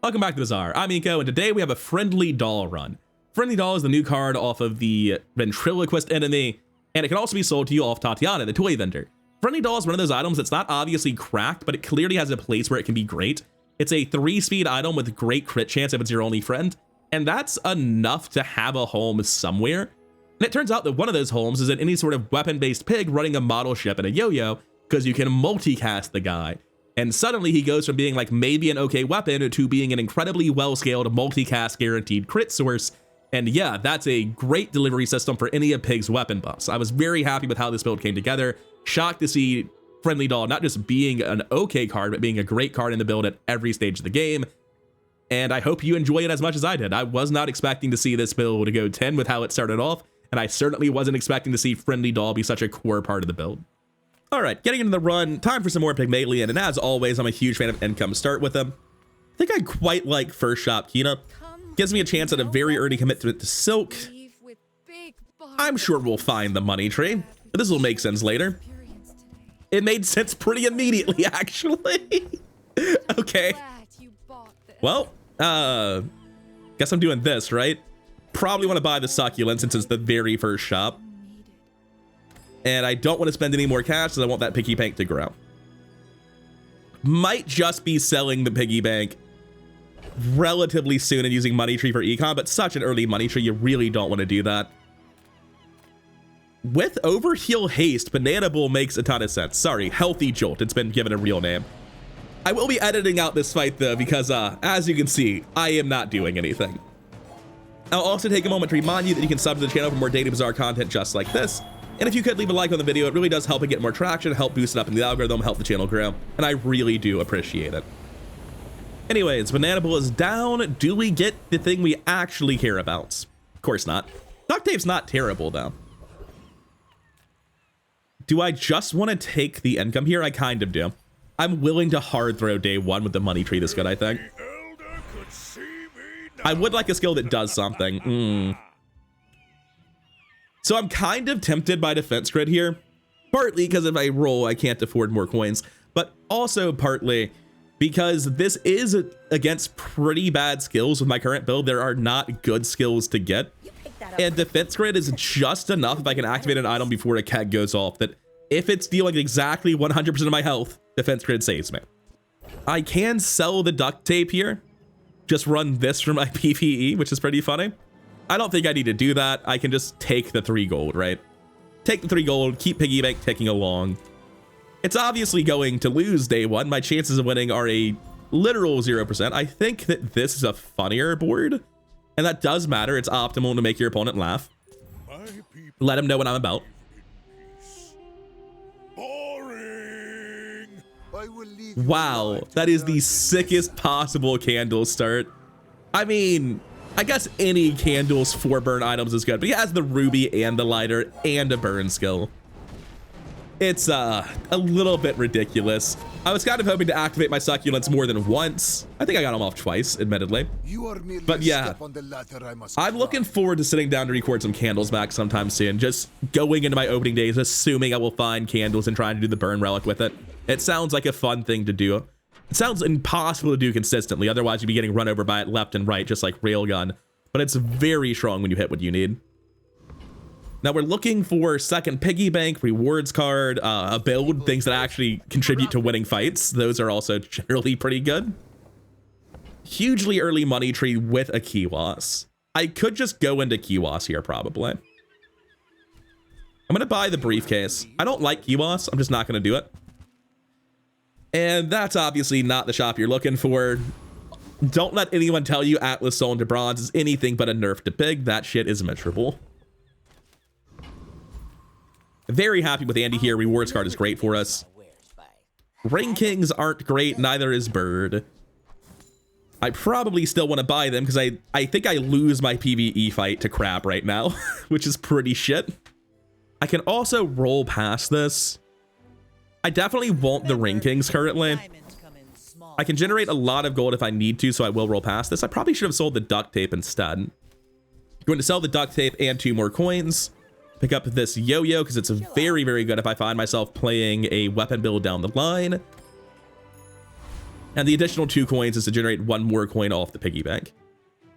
Welcome back to Bazaar. I'm Iko, and today we have a Friendly Doll run. Friendly Doll is the new card off of the Ventriloquist enemy, and it can also be sold to you off Tatiana, the toy vendor. Friendly Doll is one of those items that's not obviously cracked, but it clearly has a place where it can be great. It's a 3-speed item with great crit chance if it's your only friend, and that's enough to have a home somewhere. And it turns out that one of those homes is in any sort of weapon-based pig running a model ship and a yo-yo, because you can multicast the guy. And suddenly he goes from being like maybe an okay weapon to being an incredibly well-scaled multicast guaranteed crit source. And yeah, that's a great delivery system for any of Pig's weapon buffs. I was very happy with how this build came together. Shocked to see Friendly Doll not just being an okay card, but being a great card in the build at every stage of the game. And I hope you enjoy it as much as I did. I was not expecting to see this build to go 10 with how it started off, and I certainly wasn't expecting to see Friendly Doll be such a core part of the build. All right, getting into the run, time for some more Pygmalien, and as always, I'm a huge fan of income start with them. I think I quite like First Shop Kina. Gives me a chance at a very early commitment to Silk. I'm sure we'll find the money tree, but this will make sense later. It made sense pretty immediately, actually. Okay. Well, guess I'm doing this, right? Probably want to buy the succulent since it's the very first shop. And I don't want to spend any more cash because I want that piggy bank to grow. Might just be selling the piggy bank relatively soon and using money tree for econ, but such an early money tree, you really don't want to do that. With Overheal Haste, Banana Bull makes a ton of sense. Sorry, Healthy Jolt, it's been given a real name. I will be editing out this fight though, because as you can see, I am not doing anything. I'll also take a moment to remind you that you can sub to the channel for more daily Bazaar content just like this. And if you could leave a like on the video, it really does help it get more traction, help boost it up in the algorithm, help the channel grow, and I really do appreciate it. Anyways, Banana Bull is down. Do we get the thing we actually care about? Of course not. Duct tape's not terrible though. Do I just want to take the income here? I kind of do. I'm willing to hard throw day one with the money tree this good, I think. I would like a skill that does something. So I'm kind of tempted by defense grid here, partly because if I roll, I can't afford more coins, but also partly because this is against pretty bad skills with my current build. There are not good skills to get, and defense grid is just enough if I can activate an item before a keg goes off that if it's dealing exactly 100% of my health, defense grid saves me. I can sell the duct tape here, just run this for my PvE, which is pretty funny. I don't think I need to do that. I can just take the 3 gold, right? Take the 3 gold, keep piggy bank ticking along. It's obviously going to lose day one. My chances of winning are a literal 0%. I think that this is a funnier board, and that does matter. It's optimal to make your opponent laugh. Let him know what I'm about. Wow, that is the sickest possible candle start. I mean, I guess any candles for burn items is good, but he has the ruby and the lighter and a burn skill. It's a little bit ridiculous. I was kind of hoping to activate my succulents more than once. I think I got them off twice, admittedly. But yeah, I'm looking forward to sitting down to record some candles back sometime soon. Just going into my opening days, assuming I will find candles and trying to do the burn relic with it. It sounds like a fun thing to do. It sounds impossible to do consistently. Otherwise, you'd be getting run over by it left and right, just like Railgun. But it's very strong when you hit what you need. Now we're looking for second piggy bank, rewards card, a build, things that actually contribute to winning fights. Those are also generally pretty good. Hugely early money tree with a Kiwas. I could just go into Kiwas here, probably. I'm going to buy the briefcase. I don't like Kiwas. I'm just not going to do it. And that's obviously not the shop you're looking for. Don't let anyone tell you Atlas Soul into Bronze is anything but a nerf to pig. That shit is miserable. Very happy with Andy here. Rewards card is great for us. Ring Kings aren't great, neither is Bird. I probably still want to buy them because I think I lose my PvE fight to crap right now, which is pretty shit. I can also roll past this. I definitely want the Ring Kings currently. I can generate a lot of gold if I need to, so I will roll past this. I probably should have sold the duct tape instead. Going to sell the duct tape and 2 more coins. Pick up this yo-yo because it's very, very good if I find myself playing a weapon build down the line. And the additional 2 coins is to generate 1 more coin off the piggy bank.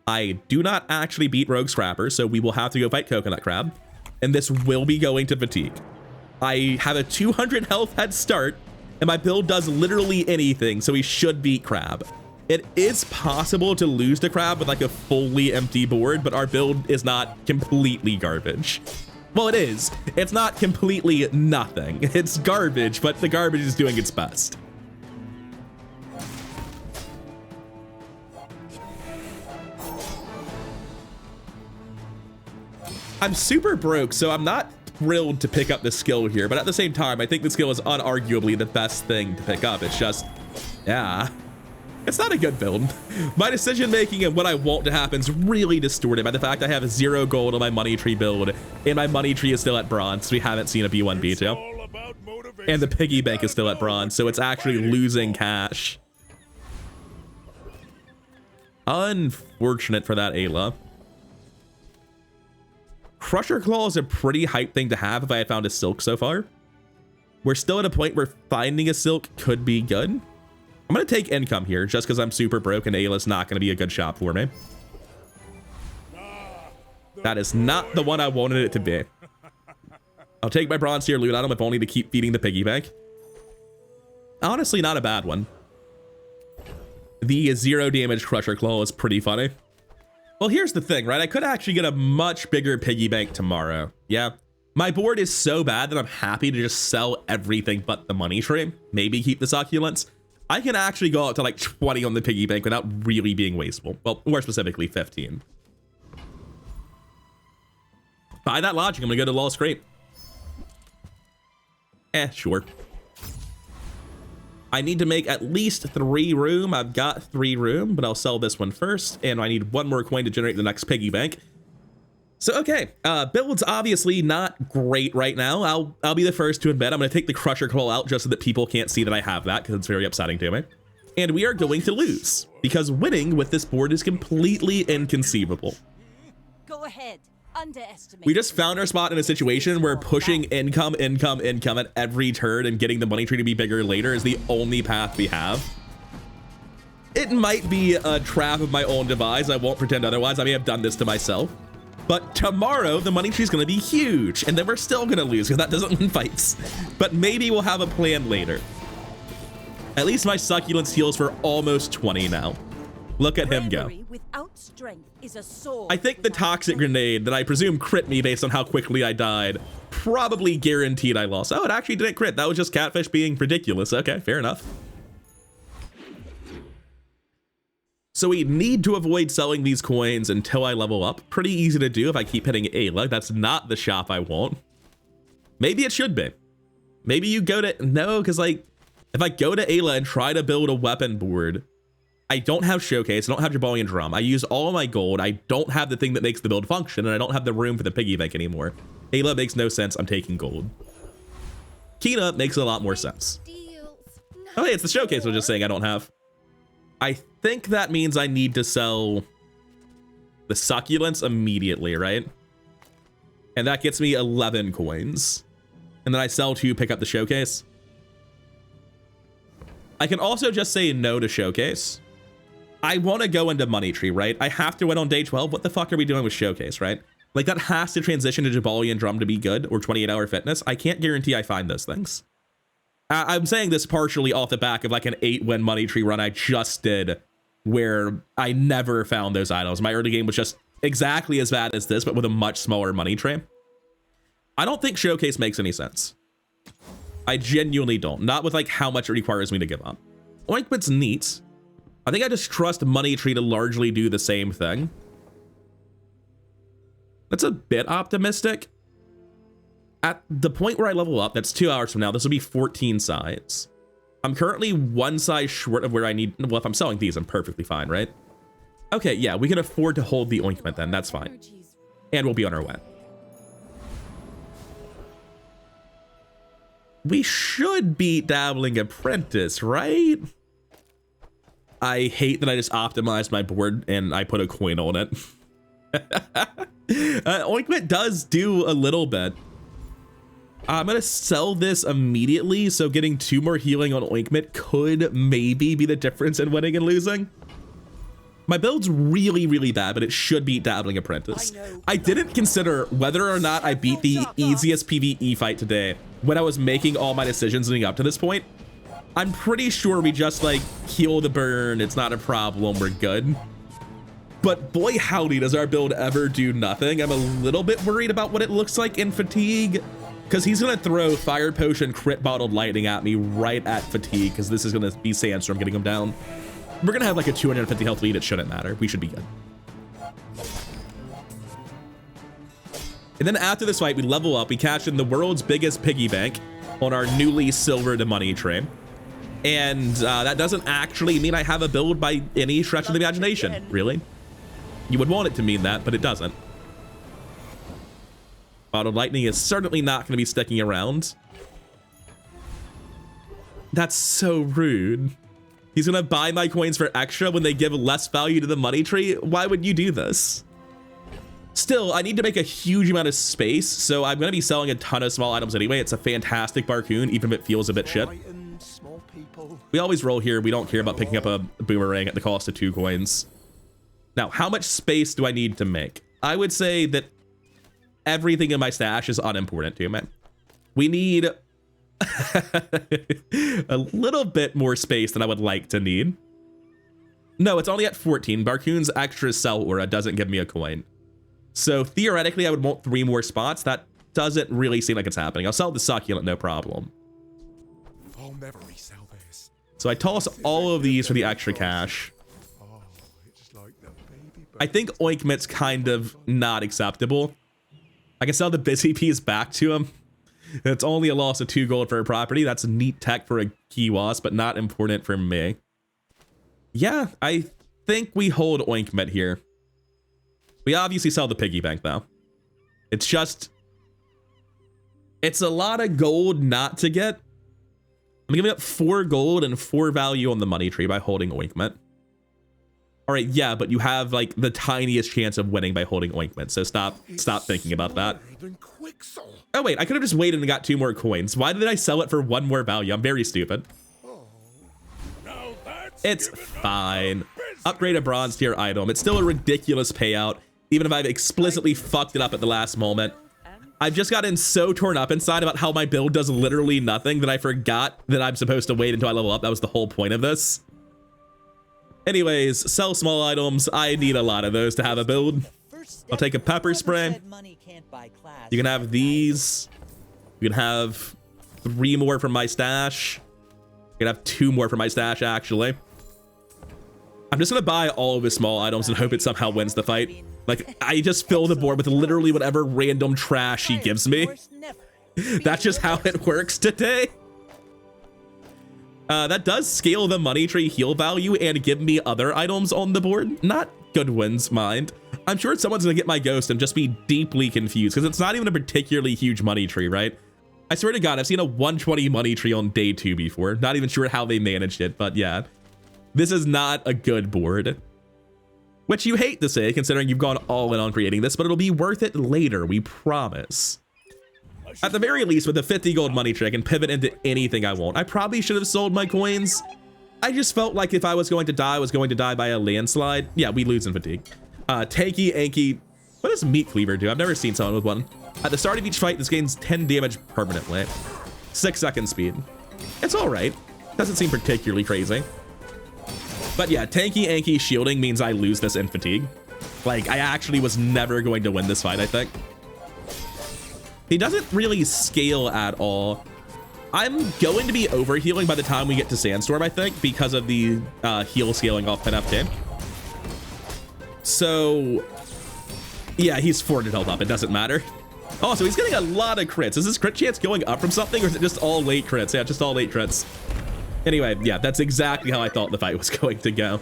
I do not actually beat Rogue Scrapper, so we will have to go fight Coconut Crab. And this will be going to fatigue. I have a 200 health head start, and my build does literally anything, so we should beat Crab. It is possible to lose to Crab with like a fully empty board, but our build is not completely garbage. Well, it is. It's not completely nothing. It's garbage, but the garbage is doing its best. I'm super broke, so I'm not thrilled to pick up this skill here, but at the same time, I think the skill is unarguably the best thing to pick up. It's just, yeah, it's not a good build. My decision making and what I want to happen is really distorted by the fact I have 0 gold on my money tree build, and my money tree is still at bronze. We haven't seen a B1 B2, and the piggy bank is still at bronze, so it's actually losing cash. Unfortunate for that Ayla. Crusher Claw is a pretty hype thing to have if I had found a silk so far. We're still at a point where finding a silk could be good. I'm going to take income here just because I'm super broke and Ayla's not going to be a good shop for me. That is not the one I wanted it to be. I'll take my bronze tier loot on him if only to keep feeding the piggy bank. Honestly, not a bad one. The 0 damage Crusher Claw is pretty funny. Well, here's the thing, right? I could actually get a much bigger piggy bank tomorrow. Yeah, my board is so bad that I'm happy to just sell everything but the money tree. Maybe keep the succulents. I can actually go up to like 20 on the piggy bank without really being wasteful. Well, more specifically, 15. By that logic, I'm gonna go to Lost Crate. Sure. I need to make at least 3 room. I've got 3 room, but I'll sell this one first. And I need 1 more coin to generate the next piggy bank. So, okay, build's obviously not great right now. I'll be the first to admit I'm going to take the Crusher Claw out just so that people can't see that I have that because it's very upsetting to me. And we are going to lose because winning with this board is completely inconceivable. Go ahead. Underestimate. We just found our spot in a situation where pushing income at every turn and getting the money tree to be bigger later is the only path we have. It might be a trap of my own devise. I won't pretend otherwise. I may have done this to myself. But tomorrow, the money tree is going to be huge, and then we're still going to lose because that doesn't win fights. But maybe we'll have a plan later. At least my succulents heals for almost 20 now. Look at him go. Without strength is a sword. I think the toxic grenade that I presume crit me based on how quickly I died probably guaranteed I lost. Oh, it actually didn't crit. That was just Catfish being ridiculous. Okay, fair enough. So we need to avoid selling these coins until I level up. Pretty easy to do if I keep hitting Ayla. That's not the shop I want. Maybe it should be. Maybe you go to... No, because like, if I go to Ayla and try to build a weapon board, I don't have Showcase, I don't have Jaballian Drum. I use all of my gold. I don't have the thing that makes the build function, and I don't have the room for the piggy bank anymore. Ayla makes no sense. I'm taking gold. Kina makes a lot more sense. Oh, hey, it's the Showcase I was just saying I don't have. I think that means I need to sell the succulents immediately, right? And that gets me 11 coins. And then I sell 2, pick up the Showcase. I can also just say no to Showcase. I want to go into Money Tree, right? I have to win on day 12. What the fuck are we doing with Showcase, right? Like, that has to transition to Jaballian Drum to be good, or 28-hour fitness. I can't guarantee I find those things. I'm saying this partially off the back of like an 8-win Money Tree run I just did, where I never found those items. My early game was just exactly as bad as this, but with a much smaller money tree. I don't think Showcase makes any sense. I genuinely don't. Not with like how much it requires me to give up. Ointment's neat. I think I just trust Money Tree to largely do the same thing. That's a bit optimistic. At the point where I level up, that's 2 hours from now, this will be 14 sides. I'm currently 1 size short of where I need. Well, if I'm selling these, I'm perfectly fine, right? Okay, yeah, we can afford to hold the ointment then. That's fine. And we'll be on our way. We should beat Dabbling Apprentice, right? I hate that I just optimized my board and I put a coin on it. Ointment does do a little bit. I'm gonna sell this immediately, so getting 2 more healing on Ointment could maybe be the difference in winning and losing. My build's really, really bad, but it should beat Dabbling Apprentice. I didn't consider whether or not I beat the easiest PvE fight today when I was making all my decisions leading up to this point. I'm pretty sure we just like heal the burn, it's not a problem, we're good. But boy howdy, does our build ever do nothing. I'm a little bit worried about what it looks like in Fatigue, because he's gonna throw Fire Potion Crit Bottled Lightning at me right at Fatigue, because this is gonna be Sandstorm getting him down. We're gonna have like a 250 health lead, it shouldn't matter. We should be good. And then after this fight, we level up, we cash in the world's biggest piggy bank on our newly silvered money train. And that doesn't actually mean I have a build by any stretch of the imagination, really. You would want it to mean that, but it doesn't. Bottled Lightning is certainly not going to be sticking around. That's so rude. He's going to buy my coins for extra when they give less value to the money tree? Why would you do this? Still, I need to make a huge amount of space, so I'm going to be selling a ton of small items anyway. It's a fantastic Barcoon, even if it feels a bit shit. We always roll here. We don't care about picking up a boomerang at the cost of 2 coins. Now, how much space do I need to make? I would say that everything in my stash is unimportant to me. We need a little bit more space than I would like to need. No, it's only at 14. Barcoon's extra sell aura doesn't give me a coin. So theoretically, I would want 3 more spots. That doesn't really seem like it's happening. I'll sell the succulent, no problem. I'll never resell this. So I toss all of these for the extra cash. I think Ointment's kind of not acceptable. I can sell the Busy Peas back to him. It's only a loss of 2 gold for a property. That's neat tech for a Kiwas, but not important for me. Yeah, I think we hold Ointment here. We obviously sell the piggy bank though. It's just, it's a lot of gold not to get. I'm giving up 4 gold and 4 value on the money tree by holding Ointment. All right, yeah, but you have like the tiniest chance of winning by holding Ointment, so stop thinking about that. Oh wait, I could have just waited and got 2 more coins. Why did I sell it for 1 more value? I'm very stupid. It's fine. Upgrade a bronze tier item. It's still a ridiculous payout, even if I've explicitly fucked it up at the last moment. I've just gotten so torn up inside about how my build does literally nothing that I forgot that I'm supposed to wait until I level up. That was the whole point of this. Anyways, sell small items. I need a lot of those to have a build. I'll take a pepper spray. You can have these. You can have 3 more from my stash. You can have 2 more from my stash, actually. I'm just gonna buy all of his small items and hope it somehow wins the fight. Like, I just fill the board with literally whatever random trash he gives me. That's just how it works today. That does scale the money tree heal value and give me other items on the board. Not good wins, mind. I'm sure someone's gonna get my ghost and just be deeply confused because it's not even a particularly huge money tree, right? I swear to God, I've seen a 120 money tree on day 2 before. Not even sure how they managed it, but yeah. This is not a good board. Which you hate to say, considering you've gone all in on creating this, but it'll be worth it later, we promise. At the very least, with the 50 gold money tree, I can pivot into anything I want. I probably should have sold my coins. I just felt like if I was going to die, I was going to die by a landslide. Yeah, we lose in fatigue. Tanky, Anky. What does Meat Cleaver do? I've never seen someone with one. At the start of each fight, this gains 10 damage permanently. 6-second speed. It's all right. Doesn't seem particularly crazy. But yeah, Tanky, Anky shielding means I lose this in fatigue. Like, I actually was never going to win this fight, I think. He doesn't really scale at all. I'm going to be overhealing by the time we get to Sandstorm, I think, because of the heal scaling off PNFK. So, yeah, he's 400 health up. It doesn't matter. Also, he's getting a lot of crits. Is this crit chance going up from something, or is it just all late crits? Yeah, just all late crits. Anyway, yeah, that's exactly how I thought the fight was going to go.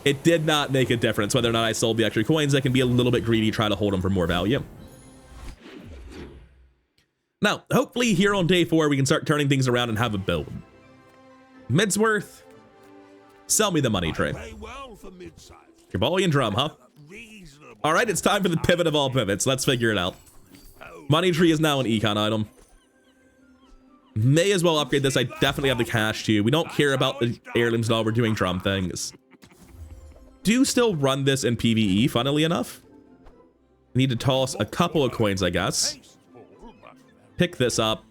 It did not make a difference whether or not I sold the extra coins. I can be a little bit greedy, try to hold them for more value. Now, hopefully here on day 4, we can start turning things around and have a build. Midsworth, sell me the money tree. Jaballian Drum, huh? All right, it's time for the pivot of all pivots. Let's figure it out. Money tree is now an econ item. May as well upgrade this. I definitely have the cash too. We don't care about the heirlooms while we're doing drum things. Do still run this in PvE, funnily enough. Need to toss a couple of coins, I guess. Pick this up.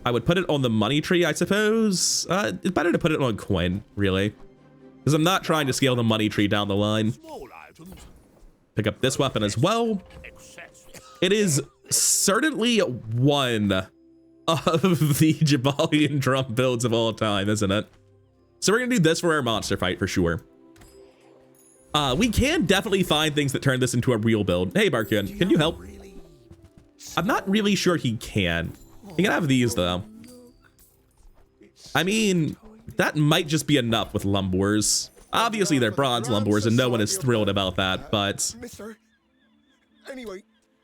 I would put it on the money tree, I suppose. It's better to put it on a coin, really. Because I'm not trying to scale the money tree down the line. Pick up this weapon as well. It is certainly one of the Jaballian Drum builds of all time, isn't it? So we're going to do this for our monster fight for sure. We can definitely find things that turn this into a real build. Hey, Barkun, can you help? I'm not really sure he can. He can have these, though. I mean, that might just be enough with Lumbors. Obviously, they're bronze Lumbors, and no one is thrilled about that, but... Anyway,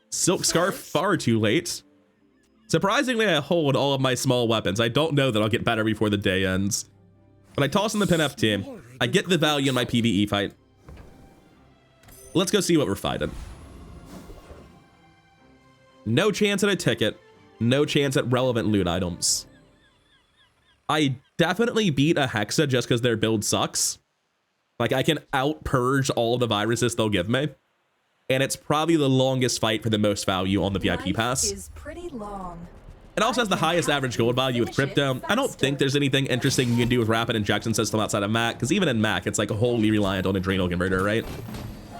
Silk Scarf, far too late. Surprisingly, I hold all of my small weapons. I don't know that I'll get better before the day ends. But I toss in the Pin team. I get the value in my PvE fight. Let's go see what we're fighting. No chance at a ticket. No chance at relevant loot items. I definitely beat a Hexa just because their build sucks. Like, I can out-purge all the viruses they'll give me. And it's probably the longest fight for the most value on the VIP pass. Is pretty long. It also has the highest average gold value with crypto. I don't think there's anything interesting you can do with rapid injection system outside of Mac, because even in Mac, it's like wholly reliant on adrenal converter, right?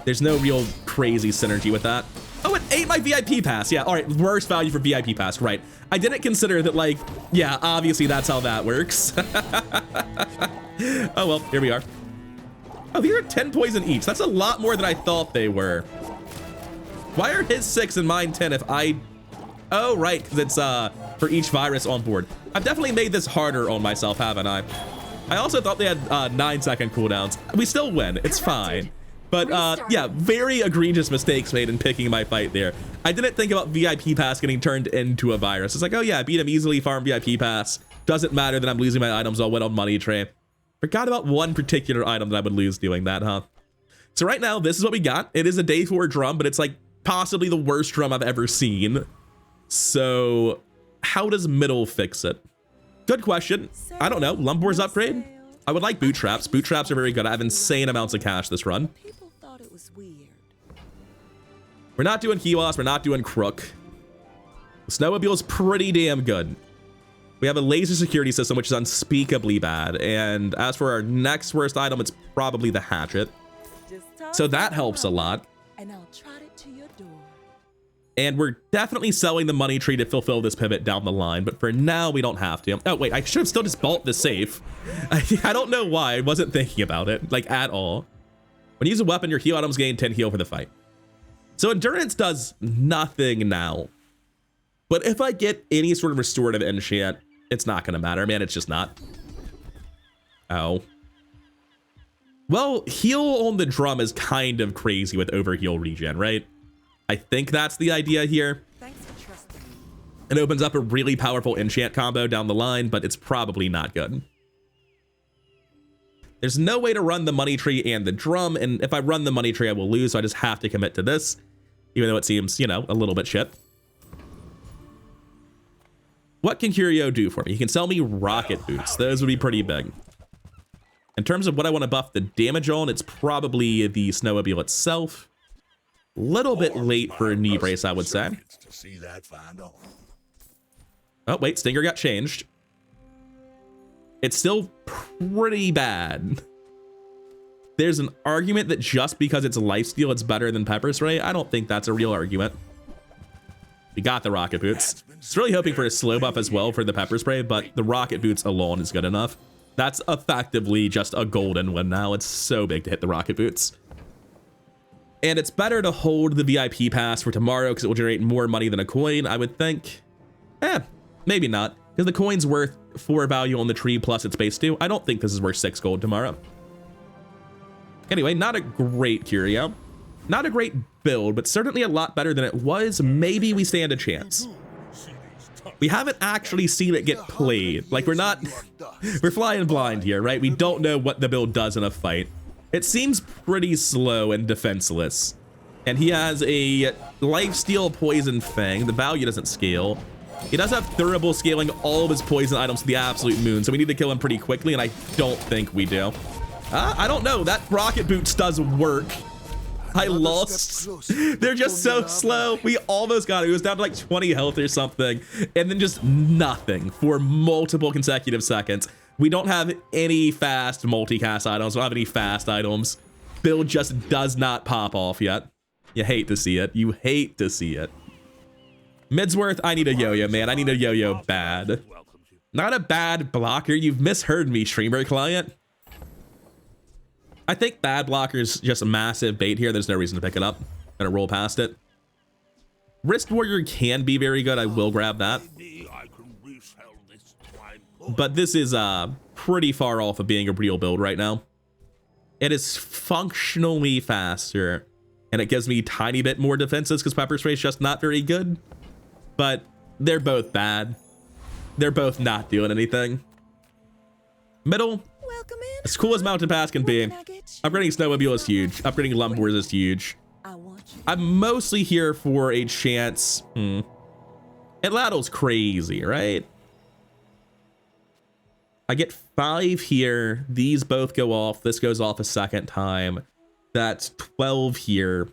There's no real crazy synergy with that. Oh, it ate my VIP pass. Yeah, all right, worst value for VIP pass, right. I didn't consider that, like, yeah, obviously that's how that works. Oh, well, here we are. Oh, these are 10 poison each. That's a lot more than I thought they were. Why are his 6 and mine 10 if I... Oh, right, because it's for each virus on board. I've definitely made this harder on myself, haven't I? I also thought they had 9-second cooldowns. We still win. It's fine. But yeah, very egregious mistakes made in picking my fight there. I didn't think about VIP pass getting turned into a virus. It's like, oh yeah, I beat him easily, farm VIP pass. Doesn't matter that I'm losing my items. I'll win on money tray. Forgot about one particular item that I would lose doing that, huh? So right now, this is what we got. It is a day 4 drum, but it's like possibly the worst drum I've ever seen. So how does middle fix it? Good question. I don't know. Lumbors upgrade? I would like boot traps. Boot traps are very good. I have insane amounts of cash this run. People thought it was weird. We're not doing Kiwas. We're not doing Crook. Snowmobile's pretty damn good. We have a laser security system, which is unspeakably bad. And as for our next worst item, it's probably the hatchet. So that helps a lot. And I'll trot it to your door. And we're definitely selling the money tree to fulfill this pivot down the line. But for now, we don't have to. Oh, wait, I should have still just bought the safe. I don't know why. I wasn't thinking about it, like, at all. When you use a weapon, your heal items gain 10 heal for the fight. So endurance does nothing now. But if I get any sort of restorative enchant, it's not going to matter, man. It's just not. Oh. Well, heal on the drum is kind of crazy with overheal regen, right? I think that's the idea here. Thanks for trusting me. It opens up a really powerful enchant combo down the line, but it's probably not good. There's no way to run the money tree and the drum, and if I run the money tree, I will lose, so I just have to commit to this, even though it seems, you know, a little bit shit. What can Curio do for me? He can sell me rocket boots. Those would be pretty big. In terms of what I want to buff the damage on, it's probably the snowmobile itself. Little bit late for a knee brace, I would say. Oh, wait, Stinger got changed. It's still pretty bad. There's an argument that just because it's lifesteal, it's better than pepper spray. I don't think that's a real argument. We got the rocket boots. It's really hoping for a slow buff as well for the pepper spray, but the rocket boots alone is good enough. That's effectively just a golden one now. It's so big to hit the rocket boots. And it's better to hold the VIP pass for tomorrow because it will generate more money than a coin, I would think. Maybe not, because the coin's worth 4 value on the tree plus its base 2. I don't think this is worth 6 gold tomorrow. Anyway, not a great curio. Not a great build, but certainly a lot better than it was. Maybe we stand a chance. We haven't actually seen it get played. Like, we're flying blind here, right? We don't know what the build does in a fight. It seems pretty slow and defenseless. And he has a lifesteal poison fang. The value doesn't scale. He does have durable scaling all of his poison items to the absolute moon, so we need to kill him pretty quickly, and I don't think we do. I don't know. That rocket boots does work. I lost. They're just so slow. We almost got it. It was down to like 20 health or something, and then just nothing for multiple consecutive seconds. We don't have any fast multicast items. We don't have any fast items. Build just does not pop off yet. You hate to see it. You hate to see it. Midsworth, I need a yo-yo, man. I need a yo-yo bad. Not a bad blocker. You've misheard me, streamer client. I think bad blocker's just a massive bait here. There's no reason to pick it up. Gonna roll past it. Wrist Warrior can be very good. I will grab that. But this is pretty far off of being a real build right now. It is functionally faster, and it gives me a tiny bit more defenses because Pepper Spray's just not very good. But they're both bad. They're both not doing anything. Middle, Welcome in. as cool as Mountain Pass can be. Upgrading Snowmobile is huge. Upgrading Lumbors is huge. I want you. I'm mostly here for a chance. Atlattl's crazy, right? I get 5 here. These both go off. This goes off a second time. That's 12 here.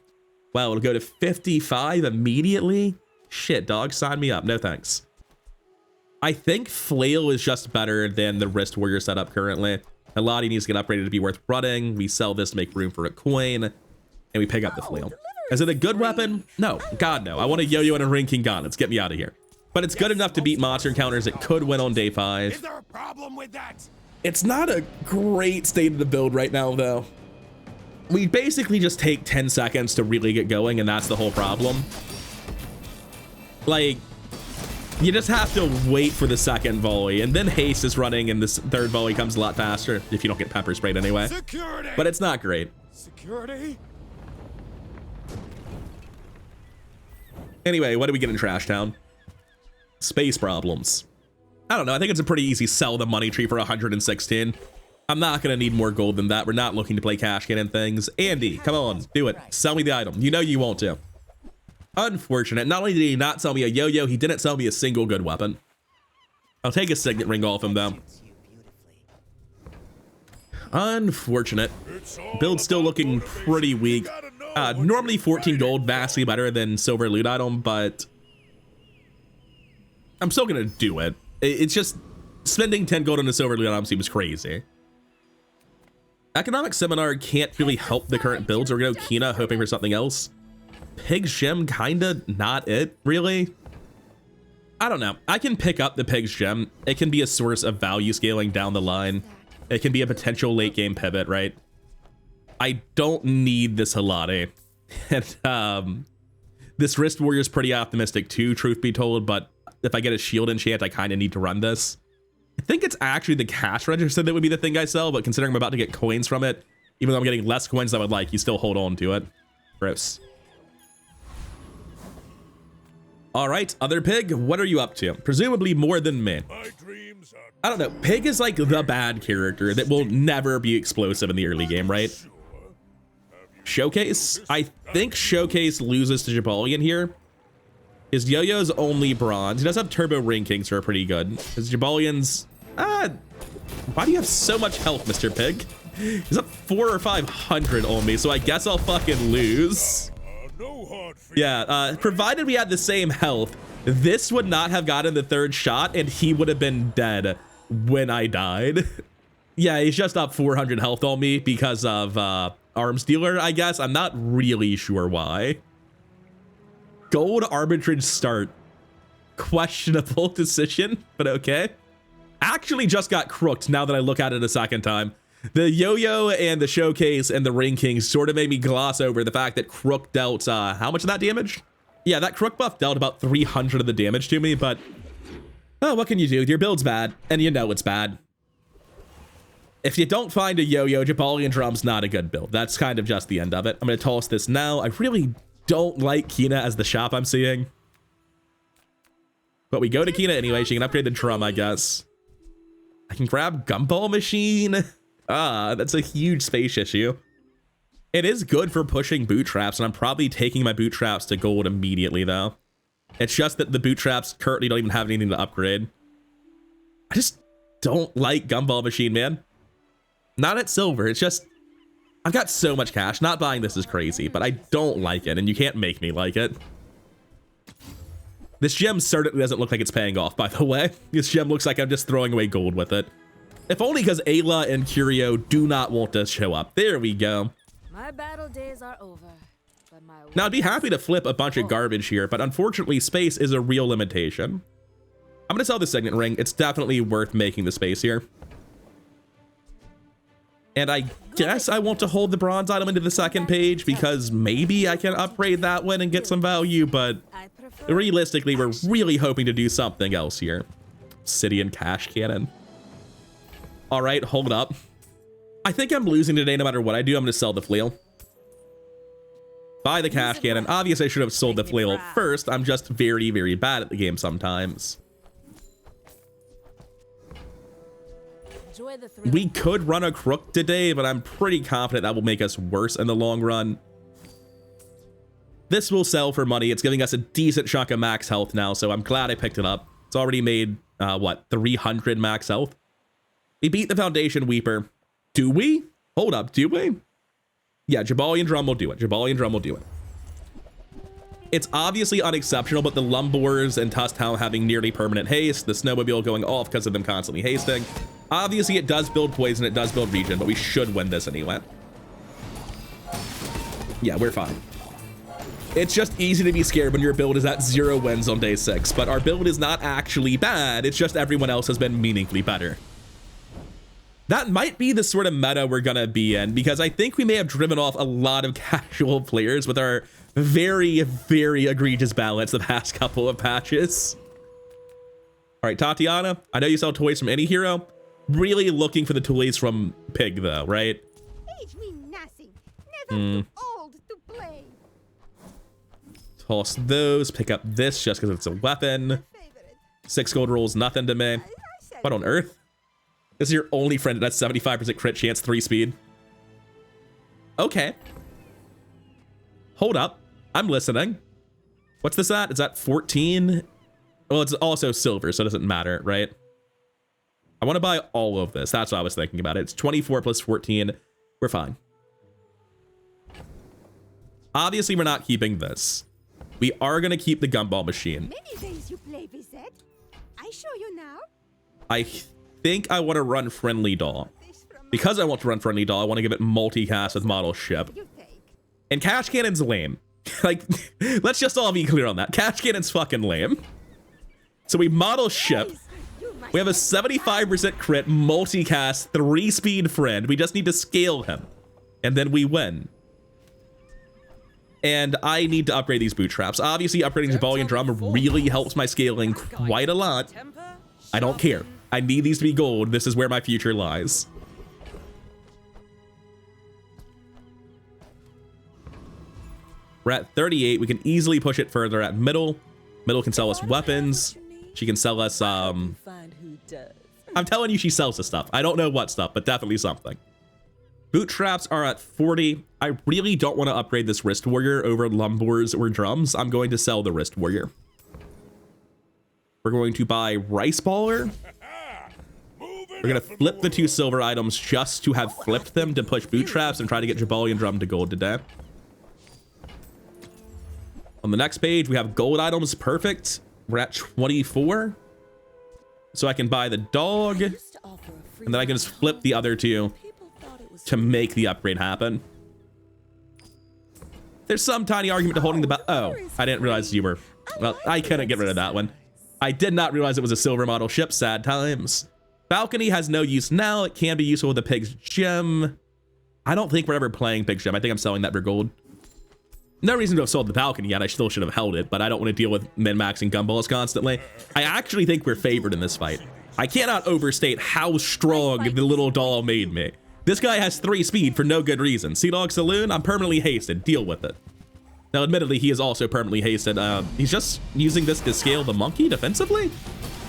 Wow, it'll go to 55 immediately? Shit, dog, sign me up. No thanks. I think Flail is just better than the Wrist Warrior setup currently. Eladi needs to get upgraded to be worth running. We sell this to make room for a coin, and we pick up the Flail. Is it a good weapon? No, God no. I want a yo-yo and a ring king gun. Let's get me out of here. But it's good enough to beat monster encounters. It could win on day 5. Is there a problem with that? It's not a great state of the build right now, though. We basically just take 10 seconds to really get going, and that's the whole problem. Like, you just have to wait for the second volley, and then haste is running, and this third volley comes a lot faster if you don't get pepper sprayed anyway. Security. But it's not great. Security. Anyway, what do we get in Trash Town? Space problems. I don't know. I think it's a pretty easy sell the money tree for 116. I'm not going to need more gold than that. We're not looking to play cash in and things. Andy, come on, do it. Sell me the item. You know you want to. Unfortunate. Not only did he not sell me a yo-yo, he didn't sell me a single good weapon. I'll take a signet ring off him, though. Unfortunate. Build's still looking pretty weak. Normally 14 gold, vastly better than silver loot item, but I'm still gonna do it. It's just spending 10 gold on a silver loot item seems crazy. Economic Seminar can't really help the current builds. We're gonna go Kina, hoping for something else. Pig's Gem, kinda not it, really. I don't know. I can pick up the Pig's Gem. It can be a source of value scaling down the line. It can be a potential late game pivot, right? I don't need this Halate. And this Wrist Warrior is pretty optimistic too, truth be told, but if I get a shield enchant, I kind of need to run this. I think it's actually the cash register that would be the thing I sell, but considering I'm about to get coins from it, even though I'm getting less coins than I would like, you still hold on to it. Gross. All right, other pig, what are you up to? Presumably more than me. I don't know. Pig is like the bad character that will never be explosive in the early game, right? Showcase? I think Showcase loses to Jaballian here. His yo-yo's only bronze. He does have turbo ring kings who are pretty good. His Jaballian's... why do you have so much health, Mr. Pig? He's up 400 or 500 on me, so I guess I'll fucking lose. Yeah, provided we had the same health, this would not have gotten the third shot, and he would have been dead when I died. Yeah, he's just up 400 health on me because of Arms Dealer, I guess. I'm not really sure why. Gold arbitrage start. Questionable decision, but okay. Actually just got crooked now that I look at it a second time. The yo-yo and the showcase and the ring king sort of made me gloss over the fact that Crook dealt, how much of that damage? Yeah, that Crook buff dealt about 300 of the damage to me, but oh, what can you do? Your build's bad, and you know it's bad. If you don't find a yo-yo, Jaballian Drum's not a good build. That's kind of just the end of it. I'm going to toss this now. I really don't like Kina as the shop I'm seeing. But we go to Kina anyway. She can upgrade the drum, I guess. I can grab Gumball Machine. That's a huge space issue. It is good for pushing boot traps, and I'm probably taking my boot traps to gold immediately, though. It's just that the boot traps currently don't even have anything to upgrade. I just don't like Gumball Machine, man. Not at silver. It's just, I've got so much cash. Not buying this is crazy, but I don't like it, and you can't make me like it. This gem certainly doesn't look like it's paying off, by the way. This gem looks like I'm just throwing away gold with it. If only because Ayla and Curio do not want to show up. There we go. My battle days are over. But my Now, I'd be happy to flip a bunch of garbage here, but unfortunately, space is a real limitation. I'm going to sell the Signet Ring. It's definitely worth making the space here. And I guess I want to hold the bronze item into the second page because maybe I can upgrade that one and get some value, but realistically, we're really hoping to do something else here. Obsidian Cash Cannon. All right, hold up. I think I'm losing today no matter what I do. I'm going to sell the flail. Buy the Cash Cannon. Obviously, I should have sold the flail first. I'm just very, very bad at the game sometimes. We could run a crook today, but I'm pretty confident that will make us worse in the long run. This will sell for money. It's giving us a decent chunk of max health now, so I'm glad I picked it up. It's already made, what, 300 max health? We beat the Foundation Weeper. Do we? Hold up, do we? Yeah, Jaballian Drum will do it. Jaballian Drum will do it. It's obviously unexceptional, but the Lumbors and Tustown having nearly permanent haste, the Snowmobile going off because of them constantly hasting. Obviously, it does build poison, it does build regen, but we should win this anyway. Yeah, we're fine. It's just easy to be scared when your build is at 0 wins on day 6, but our build is not actually bad. It's just everyone else has been meaningfully better. That might be the sort of meta we're gonna be in, because I think we may have driven off a lot of casual players with our very, very egregious balance the past couple of patches. All right, Tatiana, I know you sell toys from any hero. Really looking for the toys from Pig, though, right? Age mean nothing. Never too old to play. Toss those. Pick up this just because it's a weapon. 6 gold rolls, nothing to me. What on earth? This is your only friend that's 75% crit chance, 3 speed. Okay. Hold up. I'm listening. What's this at? Is that 14? Well, it's also silver, so it doesn't matter, right? I want to buy all of this. That's what I was thinking about. It's 24 plus 14. We're fine. Obviously, we're not keeping this. We are going to keep the Gumball Machine. Many days you play with that. I show you now. I think I want to run Friendly Doll. Because I want to run Friendly Doll, I want to give it multicast with Model Ship. And Cash Cannon's lame. Like, let's just all be clear on that. Cash Cannon's fucking lame. So we Model Ship. We have a 75% crit, multicast, 3-speed friend. We just need to scale him. And then we win. And I need to upgrade these boot traps. Obviously, upgrading Jaballian Drum really helps my scaling quite a lot. I don't care. I need these to be gold. This is where my future lies. We're at 38. We can easily push it further at middle. Middle can sell us weapons. She can sell us, I'm telling you, she sells us stuff. I don't know what stuff, but definitely something. Boot traps are at 40. I really don't want to upgrade this Wrist Warrior over Lumbors or Drums. I'm going to sell the Wrist Warrior. We're going to buy Rice Baller. We're going to flip the 2 silver items just to have flipped them to push boot traps and try to get Jaballian Drum to gold today. On the next page, we have gold items. Perfect. We're at 24. So I can buy the dog, and then I can just flip the other 2 to make the upgrade happen. There's some tiny argument to holding the oh, I didn't realize you were, well, I couldn't get rid of that one. I did not realize it was a silver model ship. Sad times. Balcony has no use now. It can be useful with the Pig's Gem. I don't think we're ever playing Pig's Gem. I think I'm selling that for gold. No reason to have sold the Balcony yet. I still should have held it, but I don't want to deal with min-maxing gumballs constantly. I actually think we're favored in this fight. I cannot overstate how strong the little doll made me. This guy has 3 speed for no good reason. Sea Dog Saloon, I'm permanently hasted. Deal with it. Now, admittedly, he is also permanently hasted. He's just using this to scale the monkey defensively.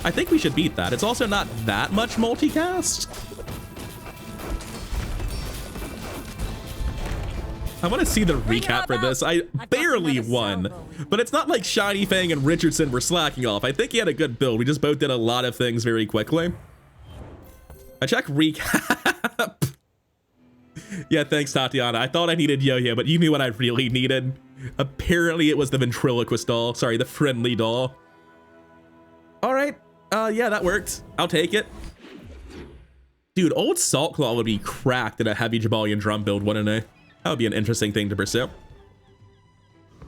I think we should beat that. It's also not that much multicast. I want to see the recap for this. I barely won, but it's not like Shiny Fang and Richardson were slacking off. I think he had a good build. We just both did a lot of things very quickly. I check recap. Yeah, thanks, Tatiana. I thought I needed Yo-Yo, but you knew what I really needed. Apparently, it was the ventriloquist doll. Sorry, the friendly doll. All right. Yeah, that worked. I'll take it. Dude, old Salt Claw would be cracked in a heavy Jaballian Drum build, wouldn't it? That would be an interesting thing to pursue.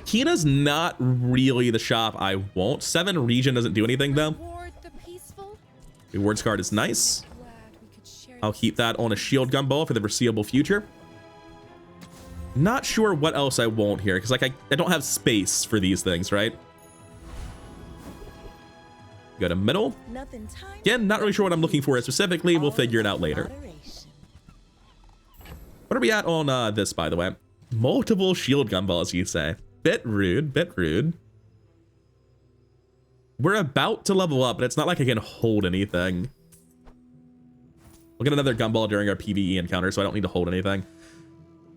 Kina's not really the shop I want. 7 region doesn't do anything, though. Rewards card is nice. I'll keep that on a shield gumball for the foreseeable future. Not sure what else I want here, because like I don't have space for these things, right? Go to middle. Again, not really sure what I'm looking for specifically. We'll figure it out later. What are we at on this, by the way? Multiple shield gumballs, you say? Bit rude, bit rude. We're about to level up, but it's not like I can hold anything. We'll get another gumball during our PvE encounter, so I don't need to hold anything.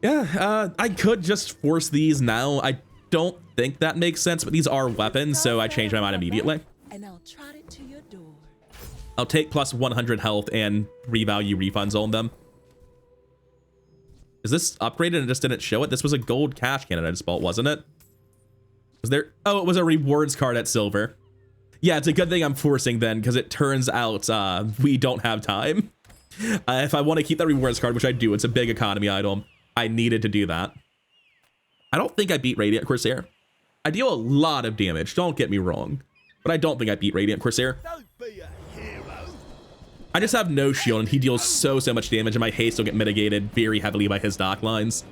Yeah, I could just force these now. I don't think that makes sense, but these are weapons, so I changed my mind immediately. And I'll trot it to your door. I'll take plus 100 health and revalue refunds on them. Is this upgraded and just didn't show it? This was a gold cash cannon I just bought, wasn't it? Was there? Oh, it was a rewards card at silver. Yeah, it's a good thing I'm forcing then, because it turns out we don't have time. If I want to keep that rewards card, which I do, it's a big economy item. I needed to do that. I don't think I beat Radiant Corsair. I deal a lot of damage, don't get me wrong, but I don't think I beat Radiant Corsair. I just have no shield, and he deals so much damage, and my haste will get mitigated very heavily by his dock lines.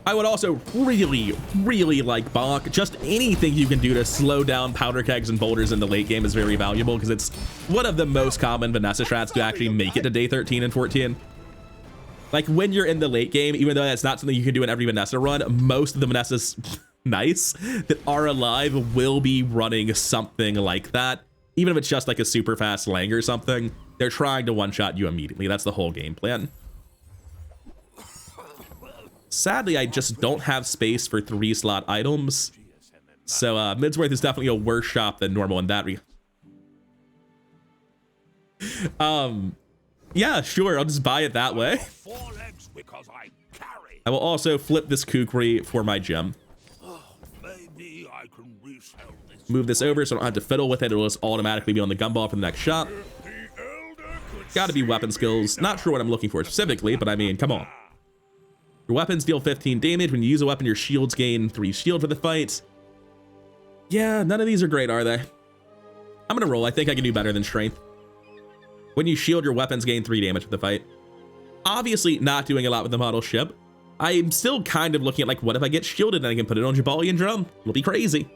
I would also really like Bonk. Just anything you can do to slow down powder kegs and boulders in the late game is very valuable, because it's one of the most common Vanessa strats to actually make it to day 13 and 14. Like, when you're in the late game, even though that's not something you can do in every Vanessa run, most of the Vanessas nice that are alive will be running something like that. Even if it's just like a super fast Lang or something, they're trying to one-shot you immediately. That's the whole game plan. Sadly, I just don't have space for 3-slot items. So Midsworth is definitely a worse shop than normal in that yeah, sure, I'll just buy it that way. I will also flip this kukri for my gem. Move this over so I don't have to fiddle with it. It'll just automatically be on the gumball for the next shop. Gotta be weapon skills. Not sure what I'm looking for specifically, but I mean, come on. Your weapons deal 15 damage. When you use a weapon, your shields gain 3 shield for the fight. Yeah, none of these are great, are they? I'm gonna roll. I think I can do better than strength. When you shield, your weapons gain 3 damage for the fight. Obviously not doing a lot with the model ship. I'm still kind of looking at like, what if I get shielded and I can put it on Jaballian Drum? It'll be crazy.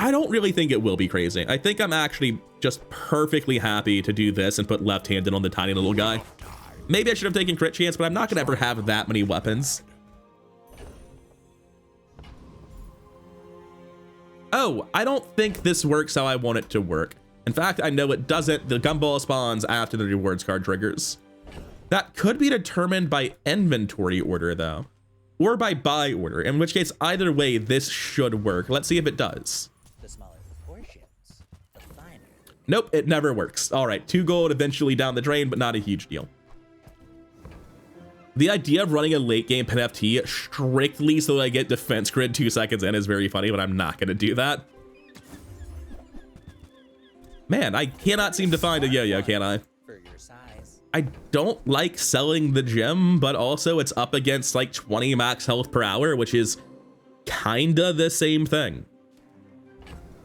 I don't really think it will be crazy. I think I'm actually just perfectly happy to do this and put left-handed on the tiny little guy. Maybe I should have taken crit chance, but I'm not gonna ever have that many weapons. Oh, I don't think this works how I want it to work. In fact, I know it doesn't. The gumball spawns after the rewards card triggers. That could be determined by inventory order though, or by buy order, in which case either way this should work. Let's see if it does. The smaller the portions, the finer. Nope, it never works. All right, 2 gold eventually down the drain, but not a huge deal. The idea of running a late game pin FT strictly so that I get defense grid 2 seconds in is very funny, but I'm not gonna do that. Man, I cannot seem to find a yo-yo, can I? For your size. I don't like selling the gem, but also it's up against like 20 max health per hour, which is kinda the same thing.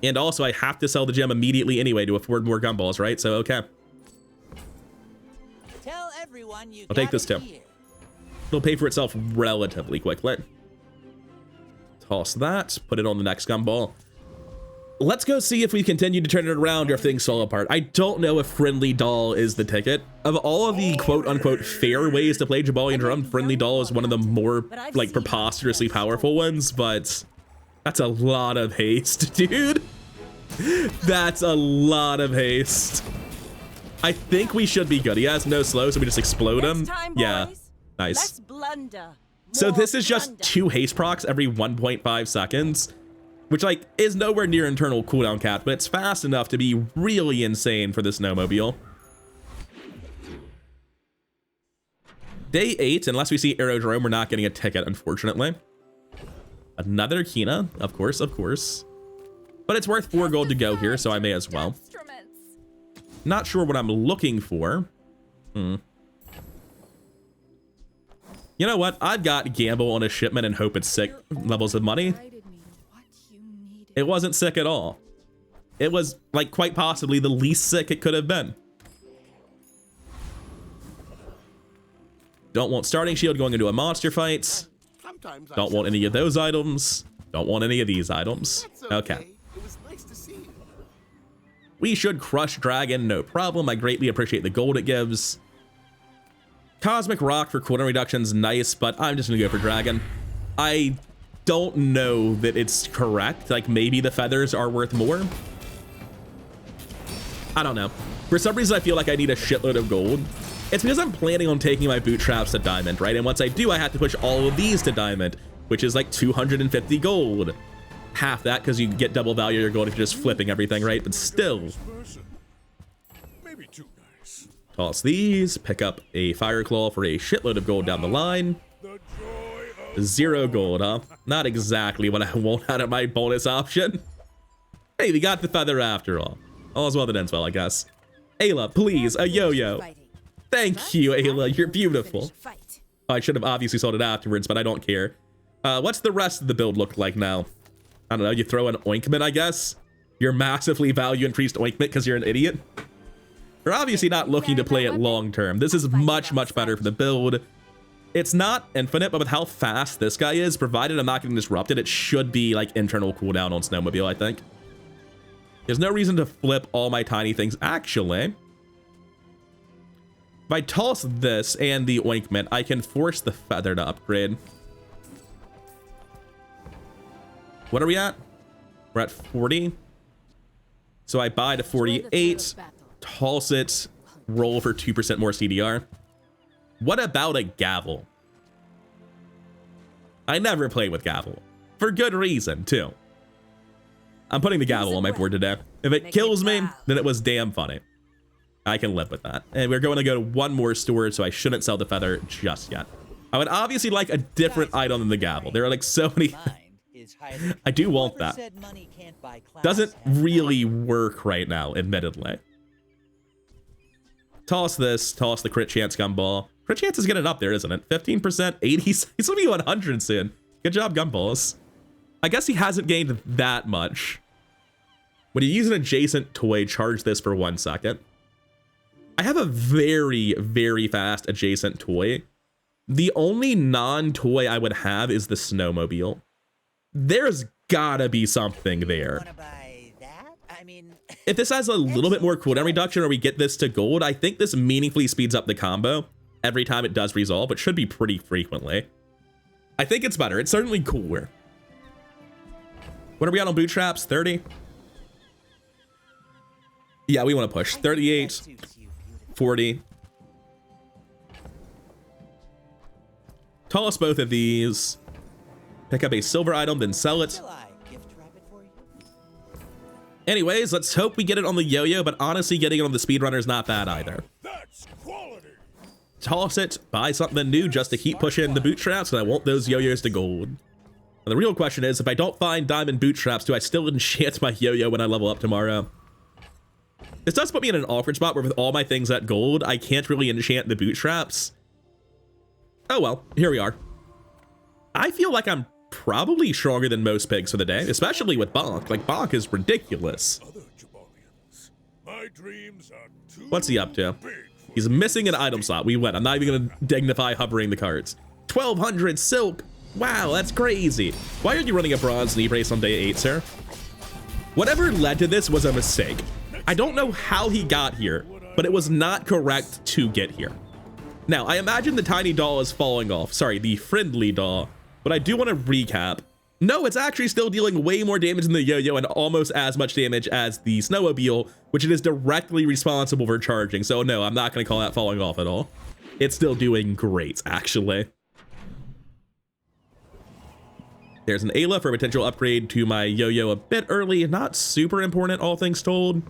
And also I have to sell the gem immediately anyway to afford more gumballs, right? So, okay. Tell everyone you I'll take this too. It'll pay for itself relatively quickly. Toss that, put it on the next gumball. Let's go see if we continue to turn it around or if things fall apart. I don't know if Friendly Doll is the ticket. Of all of the quote-unquote fair ways to play Jaballian Drum, Friendly Doll is one of the more like preposterously powerful ones, but that's a lot of haste, dude. That's a lot of haste. I think we should be good. He has no slow, so we just explode him. Yeah, nice. plunder. So More this is just plunder. 2 haste procs every 1.5 seconds, which like is nowhere near internal cooldown cap, but it's fast enough to be really insane for the snowmobile. Day 8, unless we see Aerodrome, we're not getting a ticket, unfortunately. Another Kina, of course, of course. But it's worth 4 gold to go here, so I may as well. Not sure what I'm looking for. You know what? I've got gamble on a shipment and hope it's sick levels of money. It wasn't sick at all. It was like quite possibly the least sick it could have been. Don't want starting shield going into a monster fight. Don't want any of those items. Don't want any of these items. Okay. It was nice to see you. We should crush dragon, no problem. I greatly appreciate the gold it gives. Cosmic rock for cooldown reduction's nice, but I'm just gonna go for dragon. I don't know that it's correct. Like maybe the feathers are worth more. I don't know. For some reason, I feel like I need a shitload of gold. It's because I'm planning on taking my boot traps to diamond, right? And once I do, I have to push all of these to diamond, which is like 250 gold. Half that because you get double value of your gold if you're just flipping everything, right? But still. Maybe too nice. Toss these, pick up a fire claw for a shitload of gold down the line. The joy of 0 gold, huh? Not exactly what I want out of my bonus option. Hey, we got the feather after all. All's well that ends well, I guess. Ayla, please, a yo-yo. Thank you, Ayla. You're beautiful. I should have obviously sold it afterwards, but I don't care. What's the rest of the build look like now? I don't know. You throw an ointment, I guess. You're massively value increased ointment because you're an idiot. You're obviously not looking to play it long term. This is much, much better for the build. It's not infinite, but with how fast this guy is, provided I'm not getting disrupted, it should be like internal cooldown on Snowmobile, I think. There's no reason to flip all my tiny things. Actually, if I toss this and the ointment, I can force the feather to upgrade. What are we at? We're at 40. So I buy to 48, toss it, roll for 2% more CDR. What about a gavel? I never play with gavel. For good reason, too. I'm putting the gavel on my board today. If it kills me, then it was damn funny. I can live with that. And we're going to go to one more store, so I shouldn't sell the feather just yet. I would obviously like a different item than the gavel. There are like so many. I do want that. Doesn't really work right now, admittedly. Toss this, toss the crit chance gumball. Crit chance is getting up there, isn't it? 15%, 80, he's gonna be 100 soon. Good job, gumballs. I guess he hasn't gained that much. When you use an adjacent toy, charge this for 1 second. I have a very, very fast adjacent toy. The only non-toy I would have is the snowmobile. There's gotta be something there. Wanna buy that? I mean, If this has a little bit more cooldown reduction or we get this to gold, I think this meaningfully speeds up the combo every time it does resolve, but should be pretty frequently. I think it's better. It's certainly cooler. What are we on bootstraps? 30? Yeah, we want to push. 38, 40. Toss both of these. Pick up a silver item, then sell it. shall I gift wrap it for you? Anyways, let's hope we get it on the yo-yo, but honestly, getting it on the speedrunner is not bad either. That's quality. Toss it, buy something new just to keep pushing the bootstraps, and I want those yo-yos to gold. And the real question is, if I don't find diamond bootstraps, do I still enchant my yo-yo when I level up tomorrow? This does put me in an awkward spot where with all my things at gold, I can't really enchant the bootstraps. Oh well, here we are. I feel like I'm probably stronger than most pigs for the day, especially with Bonk. Like, Bonk is ridiculous. Other Jaballians. My dreams are too What's he up to? big. He's missing an item slot. We win. I'm not even gonna dignify hovering the cards. 1200 silk. Wow, that's crazy. Why are you running a bronze knee brace on day 8, sir? Whatever led to this was a mistake. I don't know how he got here, but it was not correct to get here. Now, I imagine the tiny doll is falling off. Sorry, the friendly doll. But I do want to recap. No, it's actually still dealing way more damage than the yo-yo and almost as much damage as the snowmobile, which it is directly responsible for charging. So no, I'm not going to call that falling off at all. It's still doing great, actually. There's an Ayla for a potential upgrade to my yo-yo a bit early. Not super important, all things told.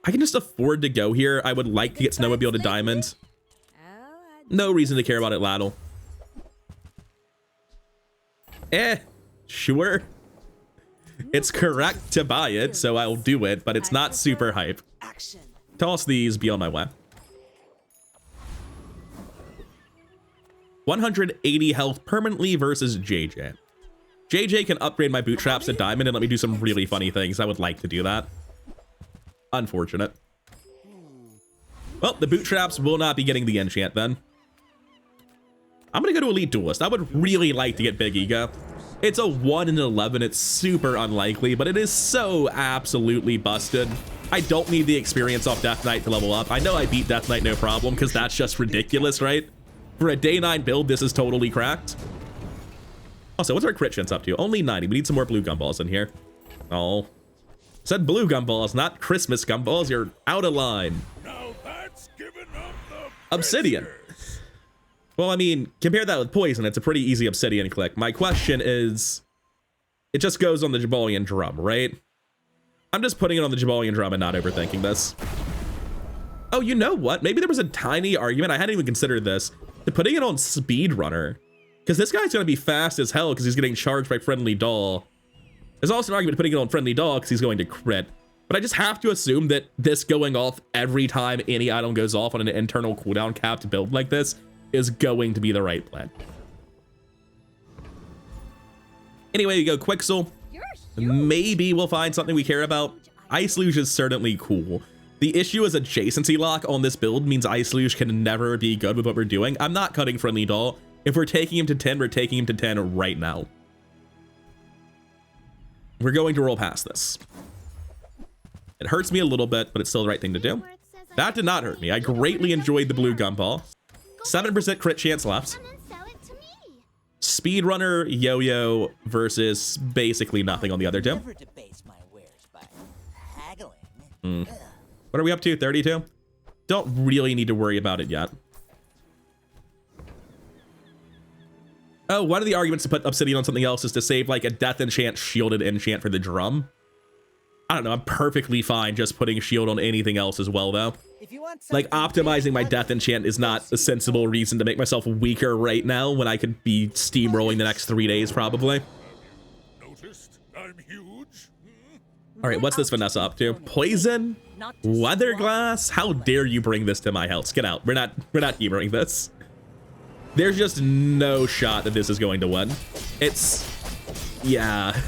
I can just afford to go here. I would like to get Snowmobile to Diamond. No reason to care about it, Laddle. Sure. It's correct to buy it, so I'll do it, but it's not super hype. Toss these, be on my way. 180 health permanently versus JJ. JJ can upgrade my boot traps to Diamond and let me do some really funny things. I would like to do that. Unfortunate. Well, the boot traps will not be getting the enchant then. I'm gonna go to Elite Duelist. I would really like to get Big Ego. It's a 1 in 11. It's super unlikely, but it is so absolutely busted. I don't need the experience off Death Knight to level up. I know I beat Death Knight no problem because that's just ridiculous, right? For a day 9 build, this is totally cracked. Also, what's our crit chance up to? Only 90. We need some more blue gumballs in here. Oh. Said blue gumballs, not Christmas gumballs. You're out of line. Now that's giving up the Obsidian. business. Well, I mean, compare that with poison. It's a pretty easy obsidian click. My question is, it just goes on the Jaballian Drum, right? I'm just putting it on the Jaballian Drum and not overthinking this. Oh, you know what? Maybe there was a tiny argument. I hadn't even considered this. To putting it on Speedrunner. Because this guy's going to be fast as hell because he's getting charged by Friendly Doll. There's also an argument putting it on Friendly Doll because he's going to crit. But I just have to assume that this going off every time any item goes off on an internal cooldown capped build like this is going to be the right plan. Anyway, you go Quixel. Maybe we'll find something we care about. Ice Luge is certainly cool. The issue is adjacency lock on this build means Ice Luge can never be good with what we're doing. I'm not cutting Friendly Doll. If we're taking him to 10, we're taking him to 10 right now. We're going to roll past this. It hurts me a little bit, but it's still the right thing to do. That did not hurt me. I greatly enjoyed the blue gumball. 7% crit chance left. Speedrunner, yo-yo versus basically nothing on the other two. Never debase my wares by haggling. What are we up to? 32? Don't really need to worry about it yet. Oh, one of the arguments to put Obsidian on something else is to save like a death enchant shielded enchant for the drum. I don't know, I'm perfectly fine just putting shield on anything else as well though. If you want Like optimizing my death enchant is not a sensible reason to make myself weaker right now when I could be steamrolling the next 3 days probably. Noticed I'm huge? All right, what's this Vanessa up to? Poison? Weatherglass? How dare you bring this to my house? Get out. We're not heroing this. There's just no shot that this is going to win. It's, yeah.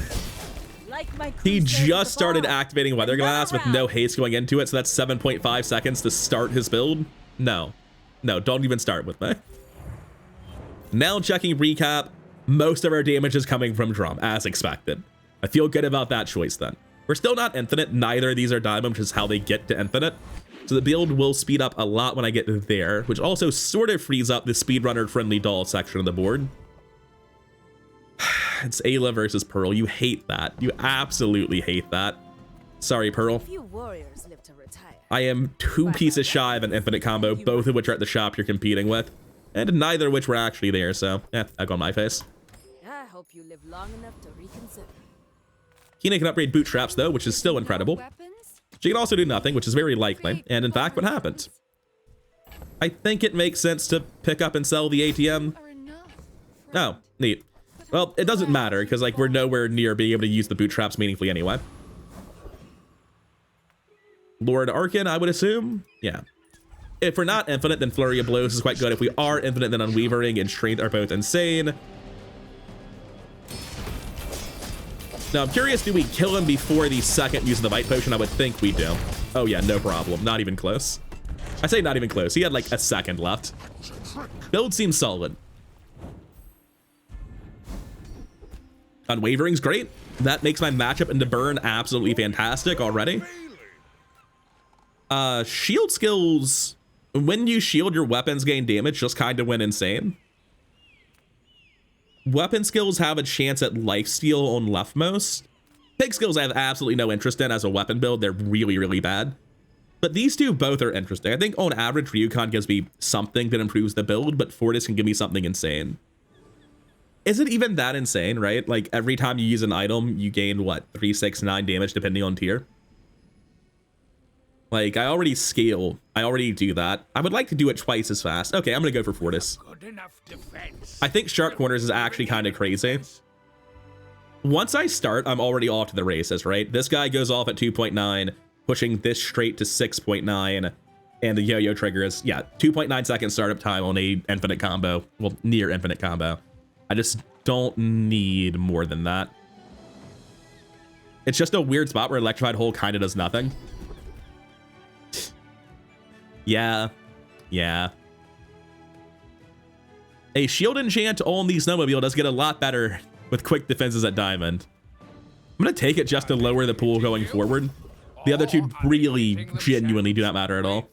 He just started activating Weatherglass with no haste going into it, so that's 7.5 seconds to start his build. No, don't even start with me. Now checking recap, most of our damage is coming from Drum, as expected. I feel good about that choice then. We're still not infinite, neither of these are diamond, which is how they get to infinite. So the build will speed up a lot when I get there, which also sort of frees up the speedrunner friendly doll section of the board. It's Ayla versus Pearl. You hate that. You absolutely hate that. Sorry, Pearl. Few warriors live to retire. I am 2 pieces shy of an infinite combo, both of which are at the shop you're competing with, and neither of which were actually there, so egg on my face. I hope you live long enough to reconsider. Kina can upgrade bootstraps though, which is still incredible. She can also do nothing, which is very likely, and in fact what happened. I think it makes sense to pick up and sell the ATM. Oh, neat. Well, it doesn't matter, because like we're nowhere near being able to use the bootstraps meaningfully anyway. Lord Arkin, I would assume? Yeah. If we're not infinite, then Flurry of Blows is quite good. If we are infinite, then Unwavering and Strength are both insane. Now, I'm curious, do we kill him before the second use of the Bite Potion? I would think we do. Oh yeah, no problem. Not even close. I say not even close. He had like a second left. Build seems solid. Unwavering's great. That makes my matchup into Burn absolutely fantastic already. Shield skills. When you shield, your weapons gain damage, just kind of went insane. Weapon skills have a chance at lifesteal on leftmost. Pig skills I have absolutely no interest in as a weapon build. They're really, really bad. But these two both are interesting. I think on average, Ryukon gives me something that improves the build, but Fortis can give me something insane. isn't even that insane, right? Like every time you use an item, you gain what, 3, 6, 9 damage depending on tier. Like I already scale, I already do that. I would like to do it twice as fast. Okay, I'm gonna go for Fortis. I think Sharp Corners is actually kind of crazy. Once I start, I'm already off to the races, right? This guy goes off at 2.9, pushing this straight to 6.9, and the yo-yo trigger is, yeah, 2.9 second startup time on a infinite combo, well, near infinite combo. I just don't need more than that. It's just a weird spot where Electrified Hole kind of does nothing. Yeah. A shield enchant on the snowmobile does get a lot better with quick defenses at diamond. I'm gonna take it just to lower the pool going forward. The other two really genuinely do not matter at all.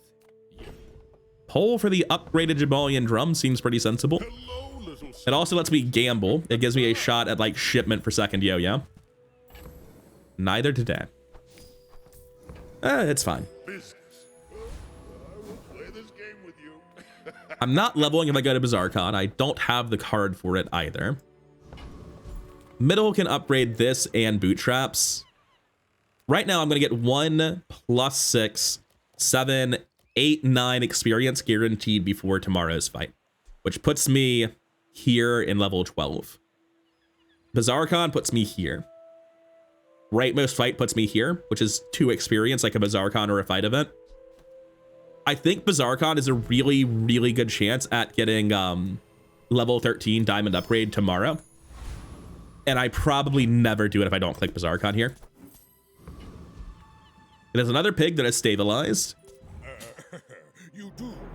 Pull for the upgraded Jaballian Drum seems pretty sensible. It also lets me gamble. It gives me a shot at like shipment for second yo-yo. Neither today. It's fine. I'm not leveling if I go to Bazaar Con. I don't have the card for it either. Middle can upgrade this and bootstraps. Right now, I'm going to get 1 + 6, 7, 8, 9 experience guaranteed before tomorrow's fight, which puts me here in level 12. Bazaar Con puts me here. Rightmost fight puts me here, which is 2 experience, like a Bazaar Con or a fight event. I think Bazaar Con is a really, really good chance at getting level 13 diamond upgrade tomorrow. And I probably never do it if I don't click Bazaar Con here. There's another pig that is stabilized.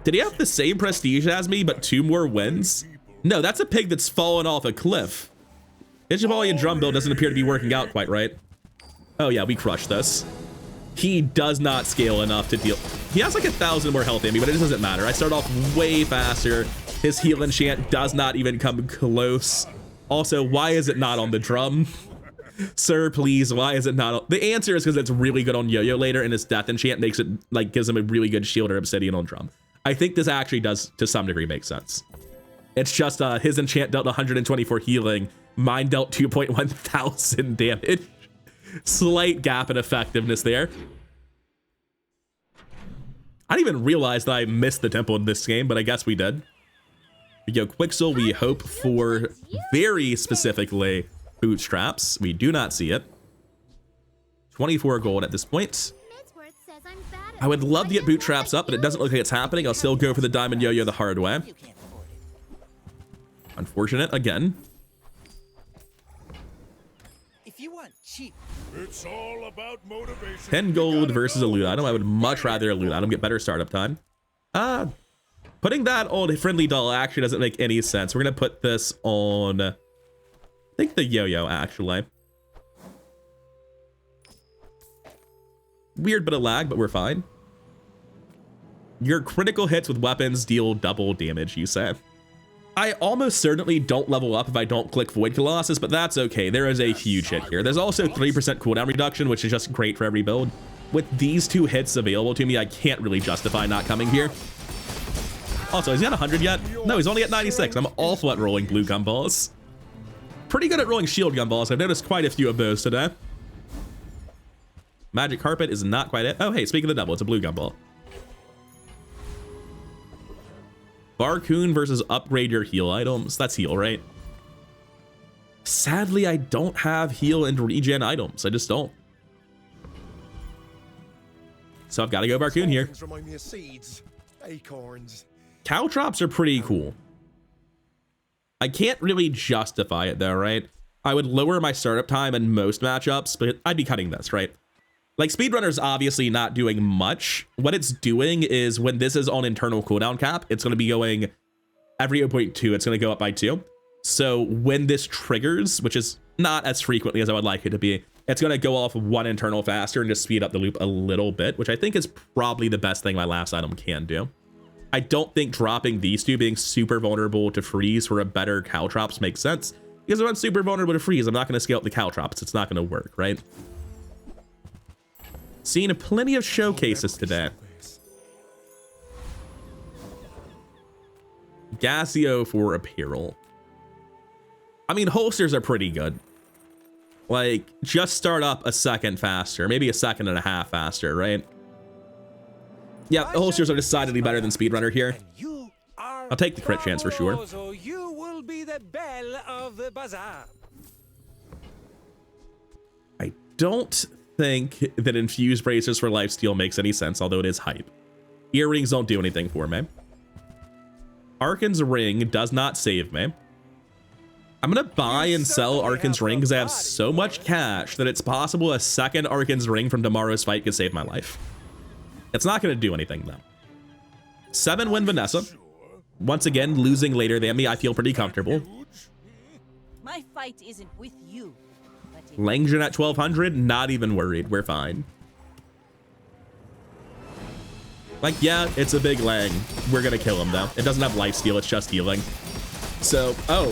Did he have the same prestige as me, but 2 more wins? No, that's a pig that's fallen off a cliff. His Jaballian Drum build doesn't appear to be working out quite right. Oh yeah, we crushed this. He does not scale enough to deal. He has like 1,000 more health in me, but it just doesn't matter. I start off way faster. His heal enchant does not even come close. Also, why is it not on the drum? Sir, please, why is it not on? The answer is because it's really good on yo-yo later, and his death enchant makes it like gives him a really good shield or obsidian on drum. I think this actually does to some degree make sense. It's just his enchant dealt 124 healing, mine dealt 2.1 thousand damage. Slight gap in effectiveness there. I didn't even realize that I missed the temple in this game, but I guess we did. We go Quixel, we hope for very specifically bootstraps. We do not see it. 24 gold at this point. I would love to get bootstraps up, but it doesn't look like it's happening. I'll still go for the diamond yo-yo the hard way. Unfortunate again. If you want cheap, It's all about motivation. 10 gold versus a loot item. I would much rather a loot item get better startup time. Putting that on a friendly doll actually doesn't make any sense. We're gonna put this on, I think the yo-yo actually. Weird bit of lag, but we're fine. Your critical hits with weapons deal double damage, you say. I almost certainly don't level up if I don't click Void Colossus, but that's okay. There is a huge hit here. There's also 3% cooldown reduction, which is just great for every build. With these 2 hits available to me, I can't really justify not coming here. Also, is he at 100 yet? No, he's only at 96. I'm awful at rolling blue gumballs. Pretty good at rolling shield gumballs. I've noticed quite a few of those today. Magic Carpet is not quite it. Oh, hey, speaking of the double, it's a blue gumball. Barcoon versus upgrade your heal items. That's heal, right? Sadly, I don't have heal and regen items. I just don't. So I've got to go Barcoon here. Remind me of seeds, acorns. Caltrops are pretty cool. I can't really justify it though, right? I would lower my startup time in most matchups, but I'd be cutting this, right? Like Speedrunner's obviously not doing much. What it's doing is when this is on internal cooldown cap, it's going to be going every 0.2, it's going to go up by 2. So when this triggers, which is not as frequently as I would like it to be, it's going to go off 1 internal faster and just speed up the loop a little bit, which I think is probably the best thing my last item can do. I don't think dropping these 2 being super vulnerable to freeze for a better Caltrops makes sense, because if I'm super vulnerable to freeze, I'm not going to scale up the Caltrops. It's not going to work, right? Seen plenty of showcases today. Gassio for apparel. I mean, holsters are pretty good. Like, just start up a second faster, maybe a second and a half faster, right? Yeah, the holsters are decidedly better than Speedrunner here. I'll take the crit chance for sure. So you will be the belle of the bazaar. I don't think that infused bracers for lifesteal makes any sense, although it is hype. Earrings don't do anything for me. Arkan's ring does not save me. I'm gonna buy and sell Arkan's ring because I have so much cash that it's possible a second Arkan's ring from tomorrow's fight could save my life. It's not gonna do anything though. 7 win Vanessa. Once again, losing later than me, I feel pretty comfortable. My fight isn't with you. Langjin at 1200, not even worried. We're fine. Like, yeah, it's a big Lang. We're gonna kill him though. It doesn't have lifesteal, it's just healing. So, oh,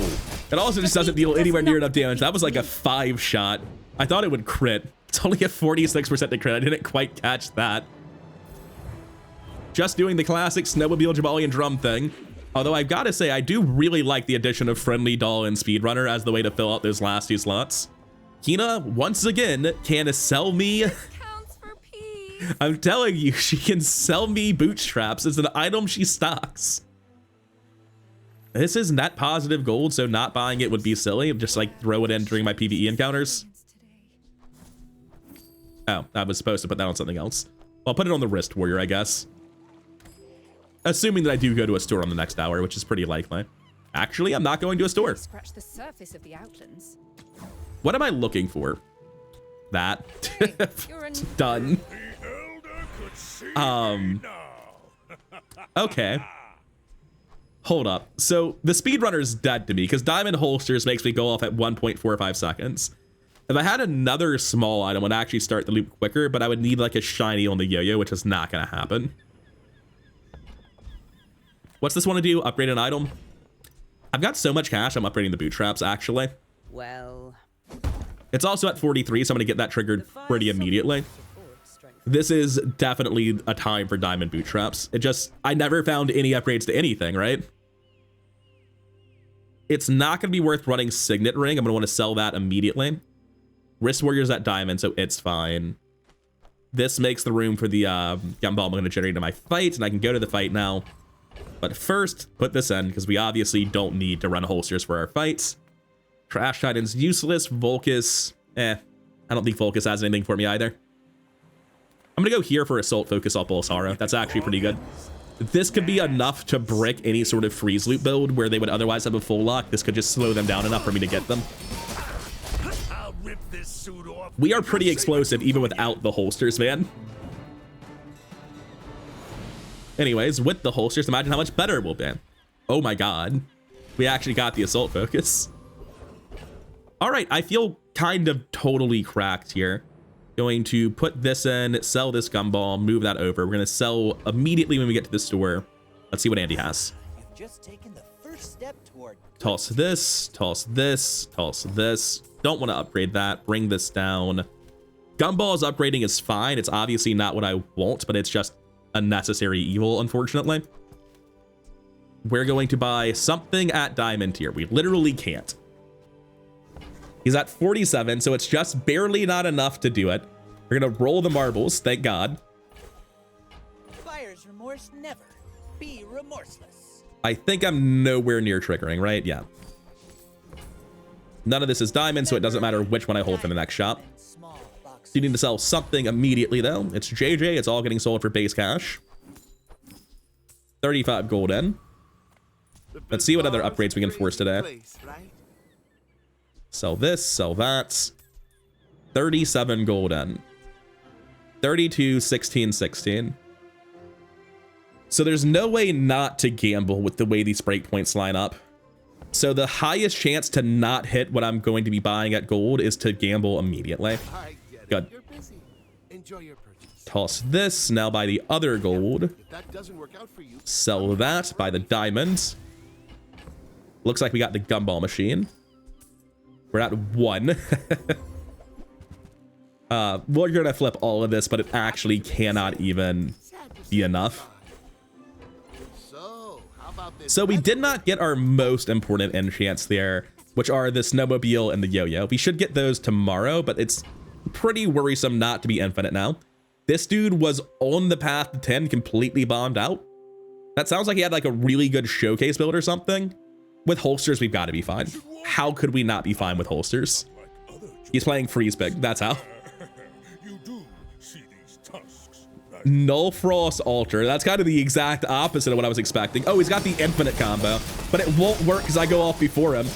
it also just doesn't deal anywhere near enough damage. That was like a 5 shot. I thought it would crit. It's only a 46% to crit. I didn't quite catch that. Just doing the classic snowmobile Jaballian Drum thing. Although I've got to say, I do really like the addition of Friendly Doll and Speedrunner as the way to fill out those last 2 slots. Kina, once again, can sell me. Counts for peace. I'm telling you, she can sell me bootstraps. It's an item she stocks. This is net positive gold, so not buying it would be silly. Just like throw it in during my PvE encounters. Oh, I was supposed to put that on something else. I'll put it on the wrist warrior, I guess. Assuming that I do go to a store on the next hour, which is pretty likely. Actually, I'm not going to a store. Scratch the surface of the outlands. What am I looking for? That. Hey, you're an Done. The elder could see me now. Okay. Hold up. So the speedrunner's dead to me because diamond holsters makes me go off at 1.45 seconds. If I had another small item, I would actually start the loop quicker, but I would need like a shiny on the yo-yo, which is not going to happen. What's this one to do? Upgrade an item? I've got so much cash, I'm upgrading the boot traps, actually. well. It's also at 43, so I'm going to get that triggered pretty immediately. This is definitely a time for diamond boot traps. I never found any upgrades to anything, right? It's not going to be worth running Signet Ring. I'm going to want to sell that immediately. Wrist Warrior's at diamond, so it's fine. This makes the room for the gumball I'm going to generate in my fight, and I can go to the fight now. But first, put this in, because we obviously don't need to run holsters for our fights. Trash Titan's useless. Volcus, I don't think Volcus has anything for me either. I'm gonna go here for Assault Focus off Bolsara. That's actually pretty good. This could be enough to brick any sort of freeze loop build where they would otherwise have a full lock. This could just slow them down enough for me to get them. I'll rip this suit off. We are pretty explosive even without the holsters, man. Anyways, with the holsters, imagine how much better we'll be. Oh my god. We actually got the Assault Focus. Alright, I feel kind of totally cracked here. Going to put this in, sell this gumball, move that over. We're going to sell immediately when we get to the store. Let's see what Andy has. You've just taken the first step toward Toss this, toss this, toss this. Don't want to upgrade that. Bring this down. Gumball's upgrading is fine. It's obviously not what I want, but it's just a necessary evil, unfortunately. We're going to buy something at diamond tier. We literally can't. He's at 47, so it's just barely not enough to do it. We're gonna roll the marbles, thank God. buyer's remorse never. Be remorseless. I think I'm nowhere near triggering, right? Yeah. None of this is diamond, so it doesn't matter which one I hold for the next shop. Small box. You need to sell something immediately, though. It's JJ. It's all getting sold for base cash. 35 gold in. Let's see what other upgrades we can force today. Sell this, sell that. 37 gold in. 32, 16, 16. So there's no way not to gamble with the way these breakpoints line up. So the highest chance to not hit what I'm going to be buying at gold is to gamble immediately. Good. You're busy. Enjoy your purchase. Toss this, now buy the other gold. If that doesn't work out for you, Sell that, buy the diamonds. Looks like we got the gumball machine. We're at 1. We're gonna flip all of this, but it actually cannot even be enough. so how about this? So we did not get our most important enchants there. which are the snowmobile and the yo-yo. We should get those tomorrow, but it's pretty worrisome not to be infinite now. This dude was on the path to 10, completely bombed out. That sounds like he had like a really good showcase build or something. With holsters, we've got to be fine. How could we not be fine with holsters? He's playing freeze big, that's how. You do see these tusks. Null Frost Altar. That's kind of the exact opposite of what I was expecting. Oh, he's got the infinite combo, but it won't work because I go off before him.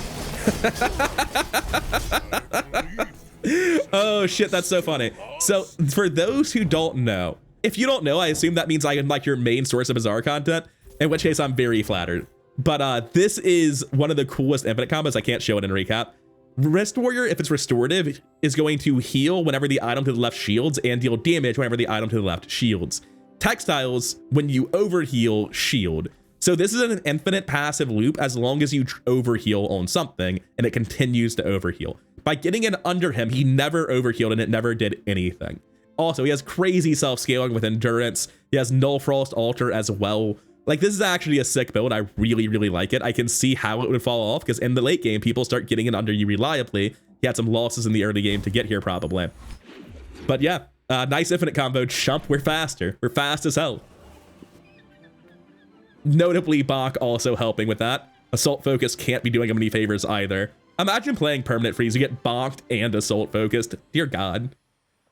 Oh shit, that's so funny. So for those who don't know, if you don't know, I assume that means I am like your main source of Bazaar content, in which case I'm very flattered. But this is one of the coolest infinite combos. I can't show it in a recap. Wrist Warrior, if it's restorative, is going to heal whenever the item to the left shields and deal damage whenever the item to the left shields. Textiles, when you overheal, shield. So this is an infinite passive loop as long as you overheal on something, and it continues to overheal. By getting it under him, he never overhealed and it never did anything. Also, he has crazy self-scaling with endurance. He has Null Frost Altar as well. Like, this is actually a sick build. I really, really like it. I can see how it would fall off because in the late game, people start getting it under you reliably. He had some losses in the early game to get here probably. But yeah, nice infinite combo. Jump, we're faster. We're fast as hell. Notably, Bach also helping with that. Assault Focus can't be doing him any favors either. Imagine playing Permanent Freeze. You get bonked and Assault Focused. Dear God.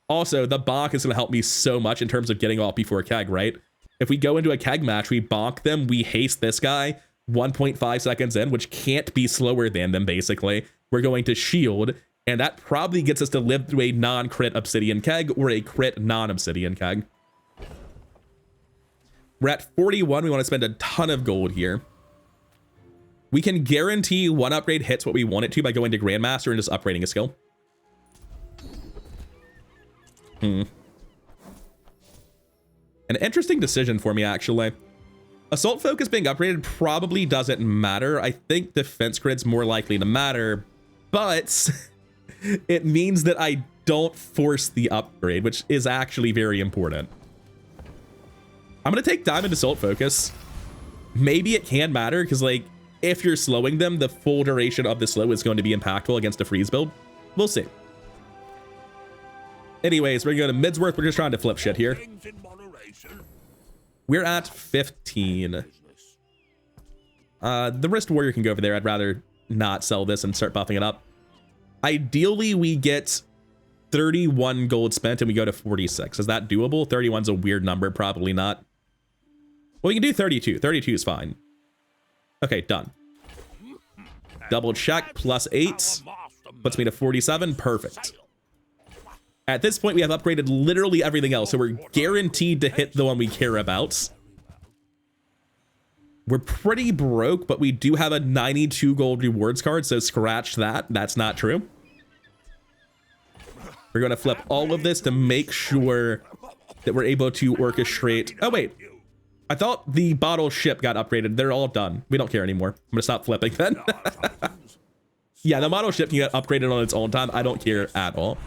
Also, the bonk is going to help me so much in terms of getting off before keg, right? If we go into a keg match, we bonk them, we haste this guy 1.5 seconds in, which can't be slower than them, basically. We're going to shield, and that probably gets us to live through a non-crit obsidian keg or a crit non-obsidian keg. We're at 41. We want to spend a ton of gold here. We can guarantee one upgrade hits what we want it to by going to Grandmaster and just upgrading a skill. An interesting decision for me, actually. Assault Focus being upgraded probably doesn't matter. I think Defense Grid's more likely to matter, but it means that I don't force the upgrade, which is actually very important. I'm going to take Diamond Assault Focus. Maybe it can matter, because, like, if you're slowing them, the full duration of the slow is going to be impactful against a freeze build. We'll see. Anyways, we're going to Midsworth. We're just trying to flip shit here. We're at 15. The Wrist Warrior can go over there. I'd rather not sell this and start buffing it up. Ideally, we get 31 gold spent and we go to 46. Is that doable? 31's a weird number. Probably not. Well, we can do 32. 32 is fine. Okay, done. Double check. +8. Puts me to 47. Perfect. At this point, we have upgraded literally everything else, so we're guaranteed to hit the one we care about. We're pretty broke, but we do have a 92 gold rewards card, so scratch that. That's not true. We're going to flip all of this to make sure that we're able to orchestrate. Oh, wait. I thought the bottle ship got upgraded. They're all done. We don't care anymore. I'm going to stop flipping then. Yeah, the model ship can get upgraded on its own time. I don't care at all.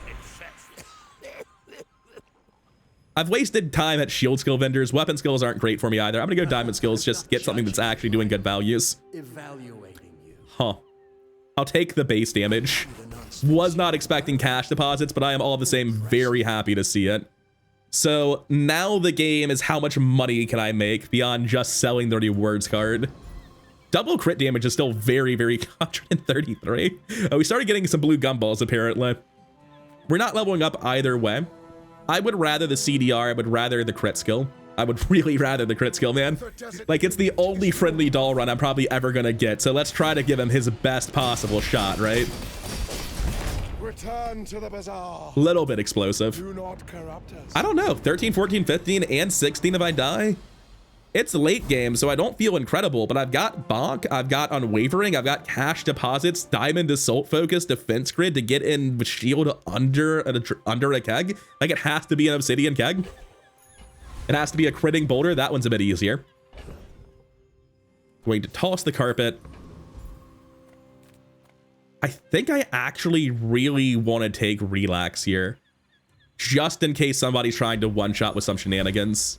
I've wasted time at shield skill vendors. Weapon skills aren't great for me either. I'm gonna go diamond skills, just get something that's actually doing good values. Huh. I'll take the base damage. Was not expecting cash deposits, but I am all the same very happy to see it. So now the game is how much money can I make beyond just selling the rewards card. Double crit damage is still very, very 133. We started getting some blue gumballs apparently. We're not leveling up either way. I would rather the CDR, I would rather the crit skill. I would really rather the crit skill, man. Like, it's the only friendly doll run I'm probably ever gonna get, so let's try to give him his best possible shot, right? Return to the bazaar. Little bit explosive. Do not corrupt us. I don't know, 13, 14, 15, and 16 if I die? It's late game, so I don't feel incredible, but I've got Bonk, I've got Unwavering, I've got Cash Deposits, Diamond Assault Focus, Defense Grid to get in with Shield under a keg. Like, it has to be an Obsidian keg. It has to be a critting boulder. That one's a bit easier. Going to toss the carpet. I think I actually really want to take Relax here, just in case somebody's trying to one-shot with some shenanigans.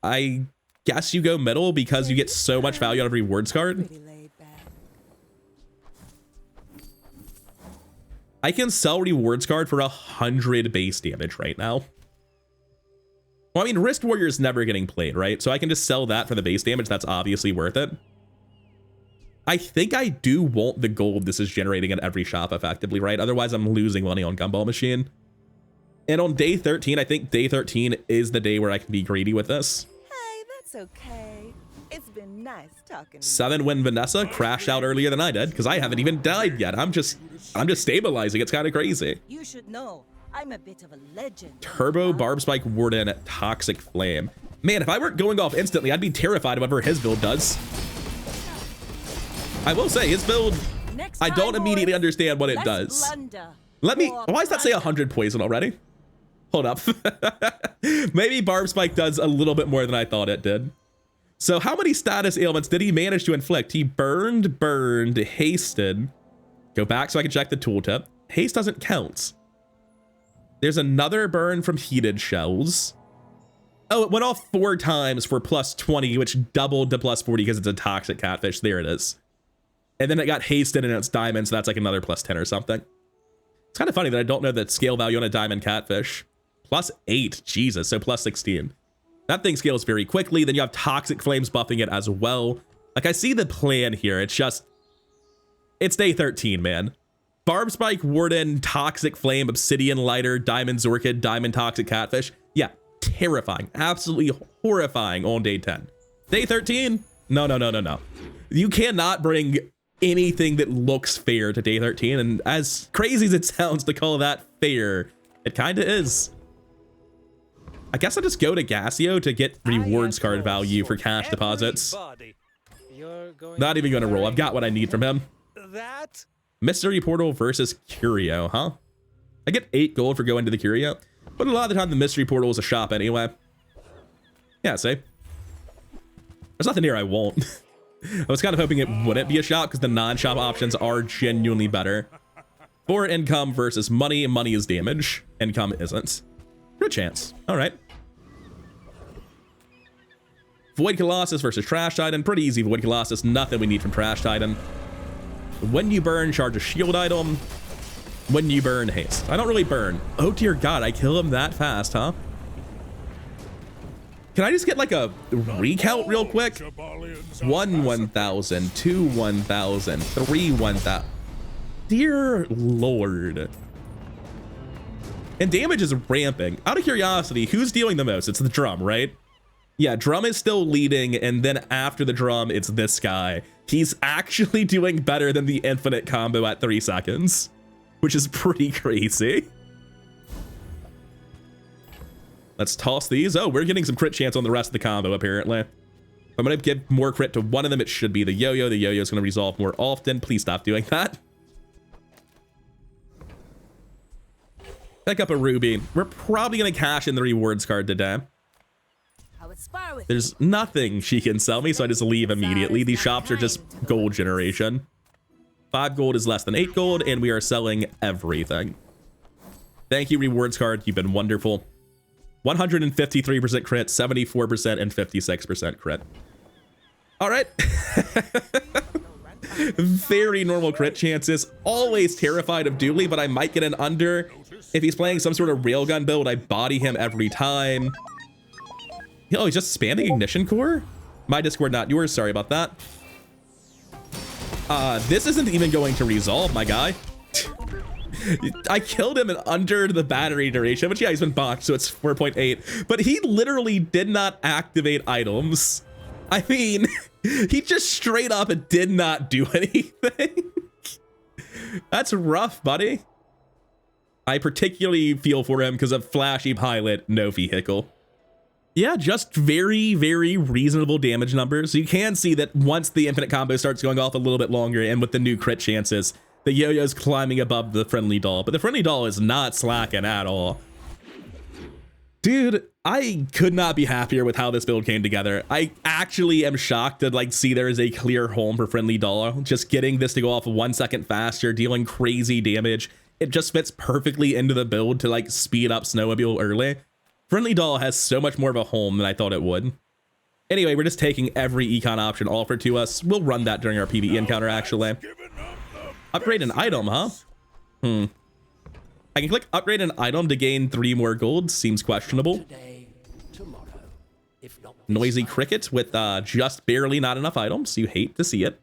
I guess you go middle because you get so much value out of rewards card. I can sell rewards card for 100 base damage right now. Well, I mean, Wrist Warrior is never getting played, right? So I can just sell that for the base damage. That's obviously worth it. I think I do want the gold this is generating at every shop effectively, right? Otherwise, I'm losing money on Gumball Machine. And on day 13, I think day 13 is the day where I can be greedy with this. Hey, that's okay. It's been nice talking to you. 7 when Vanessa crashed out earlier than I did because I haven't even died yet. I'm just stabilizing. It's kind of crazy. You should know, I'm a bit of a legend. Turbo Barb Spike Warden Toxic Flame. Man, if I weren't going off instantly, I'd be terrified of whatever his build does. I will say his build, Next I don't time, immediately boys, understand what it let's does. blunder. Let me, For why does that say blunder. 100 poison already? Hold up. Maybe Barb Spike does a little bit more than I thought it did. So how many status ailments did he manage to inflict? He burned, hasted. Go back so I can check the tooltip. Haste doesn't count. There's another burn from heated shells. Oh, it went off 4 times for plus 20, which doubled to plus 40 because it's a toxic catfish. There it is. And then it got hasted and it's diamond, so that's like another plus 10 or something. It's kind of funny that I don't know the scale value on a diamond catfish. Plus 8, Jesus, so plus 16. That thing scales very quickly. Then you have Toxic Flames buffing it as well. Like, I see the plan here. It's just, it's day 13, man. Barb Spike, Warden, Toxic Flame, Obsidian Lighter, Diamond Orchid, Diamond Toxic Catfish. Yeah, terrifying. Absolutely horrifying on day 10. Day 13? No. You cannot bring anything that looks fair to day 13. And as crazy as it sounds to call that fair, it kind of is. I guess I'll just go to Gassio to get rewards card value for cash deposits. Not even going to roll. I've got what I need from him. That? Mystery Portal versus Curio, huh? I get 8 gold for going to the Curio, but a lot of the time the Mystery Portal is a shop anyway. Yeah, see? There's nothing here I won't. I was kind of hoping it wouldn't be a shop because the non-shop options are genuinely better. For income versus money, money is damage. Income isn't. Good chance. All right. Void Colossus versus Trash Titan. Pretty easy Void Colossus. Nothing we need from Trash Titan. When you burn, charge a shield item. When you burn, haste. I don't really burn. Oh dear God, I kill him that fast, huh? Can I just get like a recount real quick? Jaballians are 1 1,000, 2 1,000, 3 1,000. Dear Lord. And damage is ramping. Out of curiosity, who's dealing the most? It's the Drum, right? Yeah, Drum is still leading, and then after the Drum, it's this guy. He's actually doing better than the infinite combo at 3 seconds, which is pretty crazy. Let's toss these. Oh, we're getting some crit chance on the rest of the combo, apparently. I'm going to give more crit to one of them. It should be the Yo-Yo. The Yo-Yo is going to resolve more often. Please stop doing that. Pick up a Ruby. We're probably going to cash in the rewards card today. I would spar with There's nothing she can sell me, so I just leave immediately. These shops are just gold generation. 5 gold is less than 8 gold, and we are selling everything. Thank you, rewards card. You've been wonderful. 153% crit, 74%, and 56% crit. All right. Very normal crit chances. Always terrified of Dooley, but I might get an under. If he's playing some sort of railgun build, I body him every time. Oh, he's just spamming Ignition Core? My Discord, not yours. Sorry about that. This isn't even going to resolve, my guy. I killed him in under the battery duration, which, yeah, he's been boxed, so it's 4.8. But he literally did not activate items. I mean, he just straight up did not do anything. That's rough, buddy. I particularly feel for him because of flashy pilot, no vehicle. Yeah, just very, very reasonable damage numbers. You can see that once the infinite combo starts going off a little bit longer and with the new crit chances, the Yo-Yo's climbing above the friendly doll, but the friendly doll is not slacking at all. Dude, I could not be happier with how this build came together. I actually am shocked to like see there is a clear home for friendly doll. Just getting this to go off 1 second faster, dealing crazy damage. It just fits perfectly into the build to like speed up Snowmobile early. Friendly doll has so much more of a home than I thought it would. Anyway, we're just taking every econ option offered to us. We'll run that during our PvE encounter, actually. Upgrade an item, huh? I can click upgrade an item to gain 3 more gold. Seems questionable. Today, tomorrow, if not Noisy cricket with just barely not enough items. You hate to see it.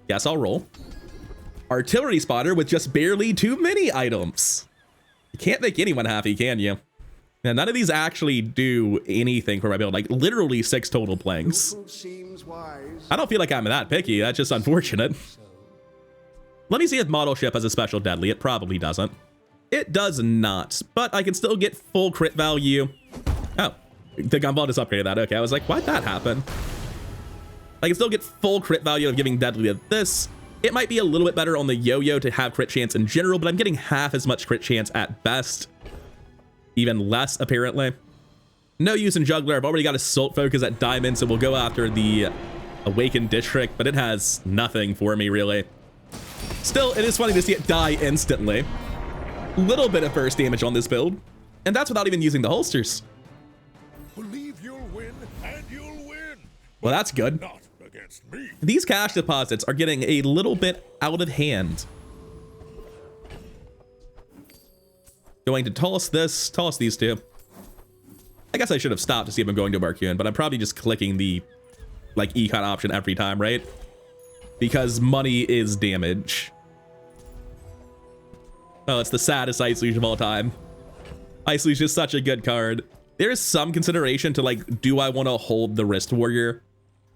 Guess I'll roll. Artillery spotter with just barely too many items. You can't make anyone happy, can you? Now, none of these actually do anything for my build. Like literally 6 total planks. I don't feel like I'm that picky. That's just unfortunate. Let me see if model ship has a special deadly. It probably doesn't. It does not, but I can still get full crit value. Oh, the gunball just upgraded that. Okay, I was like, why'd that happen? I can still get full crit value of giving deadly of this. It might be a little bit better on the yo-yo to have crit chance in general, but I'm getting half as much crit chance at best. Even less, apparently. No use in juggler. I've already got assault focus at diamond, so we'll go after the awakened district, but it has nothing for me, really. Still, it is funny to see it die instantly. Little bit of burst damage on this build, and that's without even using the holsters. Believe you'll win, and you'll win. Well, that's good. Not against me. These cash deposits are getting a little bit out of hand. Going to toss this, toss these two. I guess I should have stopped to see if I'm going to Barkun, but I'm probably just clicking the like econ option every time, right? Because money is damage. Oh, it's the saddest Ice Luge of all time. Ice Luge is such a good card. There is some consideration to like, do I want to hold the Wrist Warrior?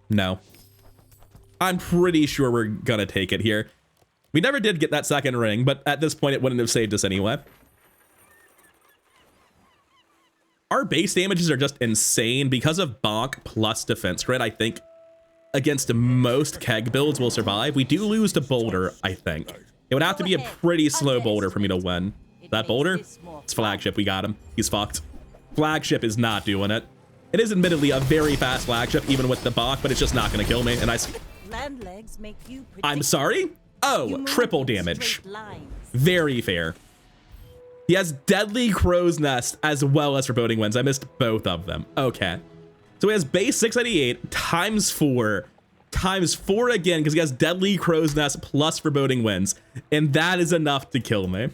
No. I'm pretty sure we're gonna take it here. We never did get that second ring, but at this point it wouldn't have saved us anyway. Our base damages are just insane because of bonk plus defense crit. I think against most keg builds will survive. We do lose to boulder, I think. It would have to be a pretty slow boulder for me to win. That boulder? It's flagship. We got him. He's fucked. Flagship is not doing it. It is admittedly a very fast flagship, even with the bonk, but it's just not going to kill me. And I'm sorry? Oh, triple damage. Very fair. He has Deadly Crow's Nest as well as Foreboding Winds. I missed both of them. Okay. So he has base 688 times 4 again because he has Deadly Crow's Nest plus Foreboding Winds. And that is enough to kill me.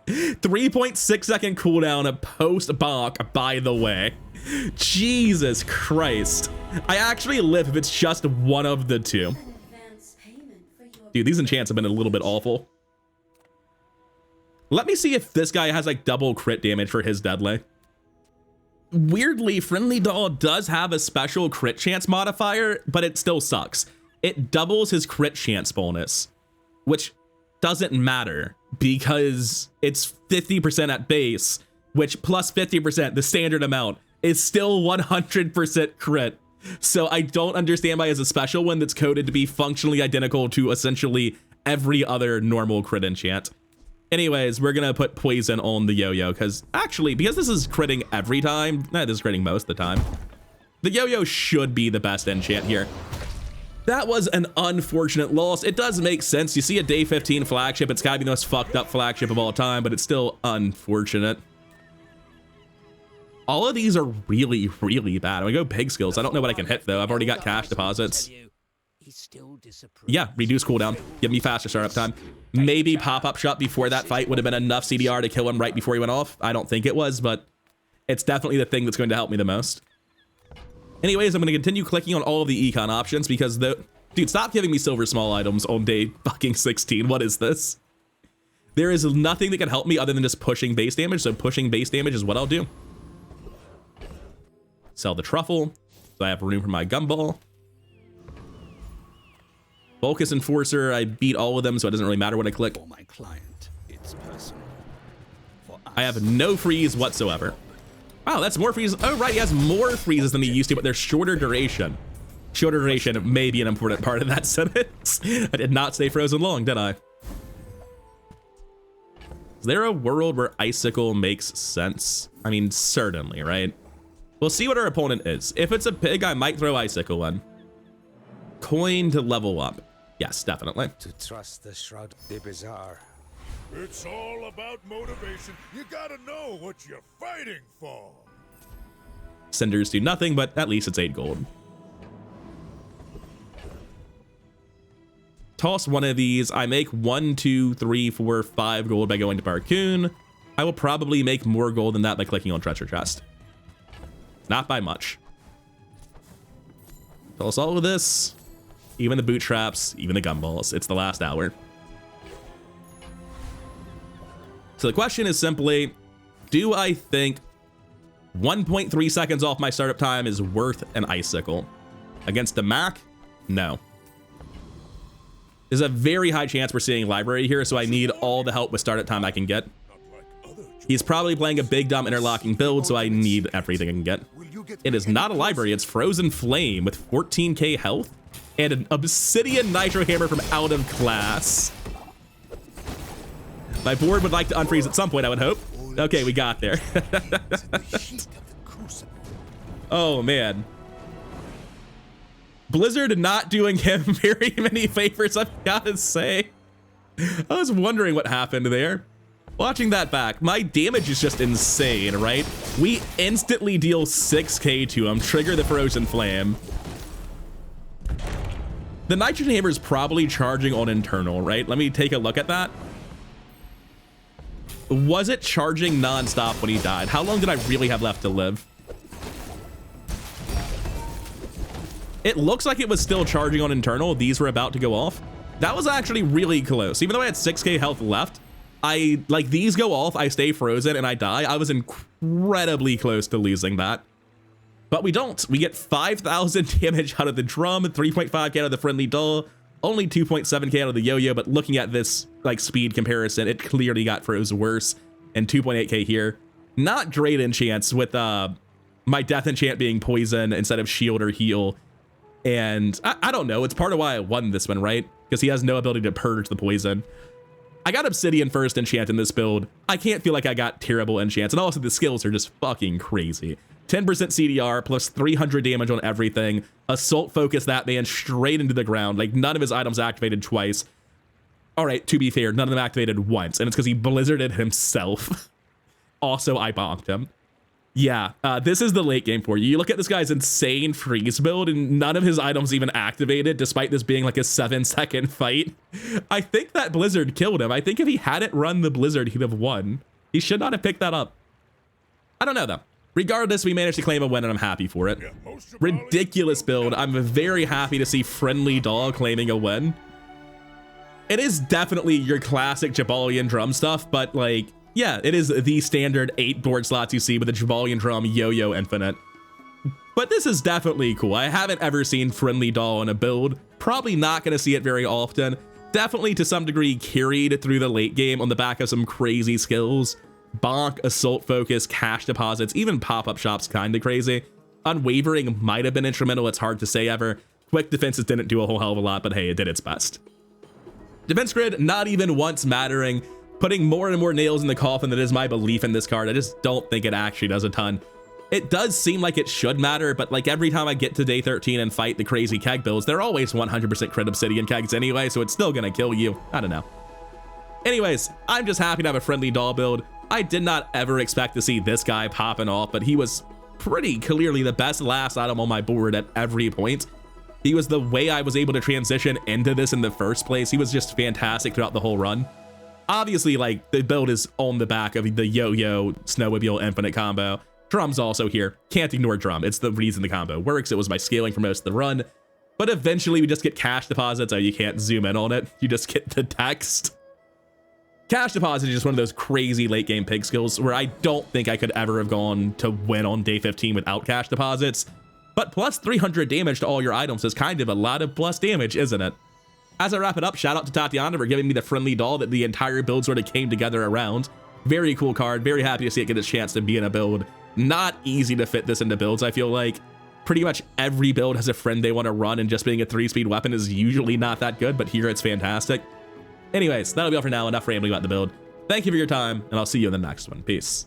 3.6 second cooldown post bonk, by the way. Jesus Christ. I actually live if it's just one of the two. Dude, these enchants have been a little bit awful. Let me see if this guy has like double crit damage for his deadly. Weirdly, Friendly Doll does have a special crit chance modifier, but it still sucks. It doubles his crit chance bonus, which doesn't matter because it's 50% at base, which plus 50%, the standard amount, is still 100% crit. So I don't understand why he has a special one that's coded to be functionally identical to essentially every other normal crit enchant. Anyways, we're gonna put poison on the yo-yo because actually, because this is critting every time, this is critting most of the time, the yo-yo should be the best enchant here. That was an unfortunate loss. It does make sense. You see a day 15 flagship, it's gotta be the most fucked up flagship of all time, but it's still unfortunate. All of these are really, really bad. I'm gonna go pig skills. I don't know what I can hit though. I've already got cash deposits. Yeah, reduce cooldown. Give me faster startup time. Maybe pop-up shot before that fight would have been enough CDR to kill him right before he went off. I don't think it was, but it's definitely the thing that's going to help me the most. Anyways, I'm going to continue clicking on all of the econ options because dude, stop giving me silver small items on day fucking 16. What is this? There is nothing that can help me other than just pushing base damage, so pushing base damage is what I'll do. Sell the truffle, so I have room for my gumball. Focus Enforcer, I beat all of them, so it doesn't really matter what I click. For my client, it's personal. I have no freeze whatsoever. Wow, that's more freeze. Oh, right, he has more freezes than he used to, but they're shorter duration. Shorter duration may be an important part of that sentence. I did not stay frozen long, did I? Is there a world where Icicle makes sense? I mean, certainly, right? We'll see what our opponent is. If it's a pig, I might throw Icicle in. Coin to level up. Yes, definitely. To trust the Shroud de Bazaar. It's all about motivation. You gotta know what you're fighting for. Cinders do nothing, but at least it's 8 gold. toss one of these. I make 1, 2, 3, 4, 5 gold by going to Barcoon. I will probably make more gold than that by clicking on treasure chest. Not by much. Toss all of this, even the boot traps, even the gumballs. It's the last hour. So the question is simply, do I think 1.3 seconds off my startup time is worth an icicle? Against the Mac? No. There's a very high chance we're seeing library here, so I need all the help with startup time I can get. He's probably playing a big dumb interlocking build, so I need everything I can get. It is not a library, it's Frozen Flame with 14k health and an Obsidian Nitro Hammer from out of class. My board would like to unfreeze at some point, I would hope. Okay, we got there. Oh, man. Blizzard not doing him very many favors, I've got to say. I was wondering what happened there. Watching that back, my damage is just insane, right? We instantly deal 6k to him, trigger the Frozen Flame. The Nitrogen Hammer is probably charging on internal, right? Let me take a look at that. Was it charging non-stop when he died? How long did I really have left to live? It looks like it was still charging on internal. These were about to go off. That was actually really close. Even though I had 6k health left, like these go off, I stay frozen and I die. I was incredibly close to losing that. But we don't. We get 5,000 damage out of the drum, 3.5k out of the friendly doll, only 2.7k out of the yo-yo, but looking at this like speed comparison, it clearly got froze worse, and 2.8k here. Not great enchants with my death enchant being poison instead of shield or heal. And I don't know, it's part of why I won this one, right? Because he has no ability to purge the poison. I got Obsidian first enchant in this build. I can't feel like I got terrible enchants, and also the skills are just fucking crazy. 10% CDR plus 300 damage on everything. Assault focus that man straight into the ground. Like none of his items activated twice. All right, to be fair, none of them activated once, and it's because he blizzarded himself. Also, I bonked him. Yeah, this is the late game for you. You look at this guy's insane freeze build, and none of his items even activated, despite this being like a 7-second fight. I think that blizzard killed him. I think if he hadn't run the blizzard, he'd have won. He should not have picked that up. I don't know, though. Regardless, we managed to claim a win, and I'm happy for it. Ridiculous build. I'm very happy to see Friendly Doll claiming a win. It is definitely your classic Jaballian Drum stuff, but like, yeah, it is the standard 8 board slots you see with the Jaballian Drum Yo-Yo Infinite. But this is definitely cool. I haven't ever seen Friendly Doll in a build. Probably not going to see it very often. Definitely to some degree carried through the late game on the back of some crazy skills. Bonk, Assault Focus, Cash Deposits, even Pop-Up Shops kind of crazy. Unwavering might have been instrumental, it's hard to say ever. Quick Defenses didn't do a whole hell of a lot, but hey, it did its best. Defense Grid, not even once mattering. Putting more and more nails in the coffin that is my belief in this card. I just don't think it actually does a ton. It does seem like it should matter, but like every time I get to day 13 and fight the crazy keg builds, they're always 100% crit obsidian kegs anyway, so it's still gonna kill you. I don't know. Anyways, I'm just happy to have a Friendly Doll build. I did not ever expect to see this guy popping off, but he was pretty clearly the best last item on my board at every point. He was the way I was able to transition into this in the first place. He was just fantastic throughout the whole run. Obviously, like, the build is on the back of the Yo-Yo Snowmobile Infinite combo. Drum's also here. Can't ignore Drum. It's the reason the combo works. It was my scaling for most of the run. But eventually, we just get Cash Deposits. Oh, you can't zoom in on it. You just get the text. Cash Deposit is just one of those crazy late game pig skills where I don't think I could ever have gone to win on day 15 without Cash Deposits. But plus 300 damage to all your items is kind of a lot of plus damage, isn't it? As I wrap it up, shout out to Tatiana for giving me the Friendly Doll that the entire build sort of came together around. Very cool card. Very happy to see it get its chance to be in a build. Not easy to fit this into builds, I feel like. Pretty much every build has a friend they want to run, and just being a 3-speed weapon is usually not that good, but here it's fantastic. Anyways, that'll be all for now. Enough rambling about the build. Thank you for your time, and I'll see you in the next one. Peace.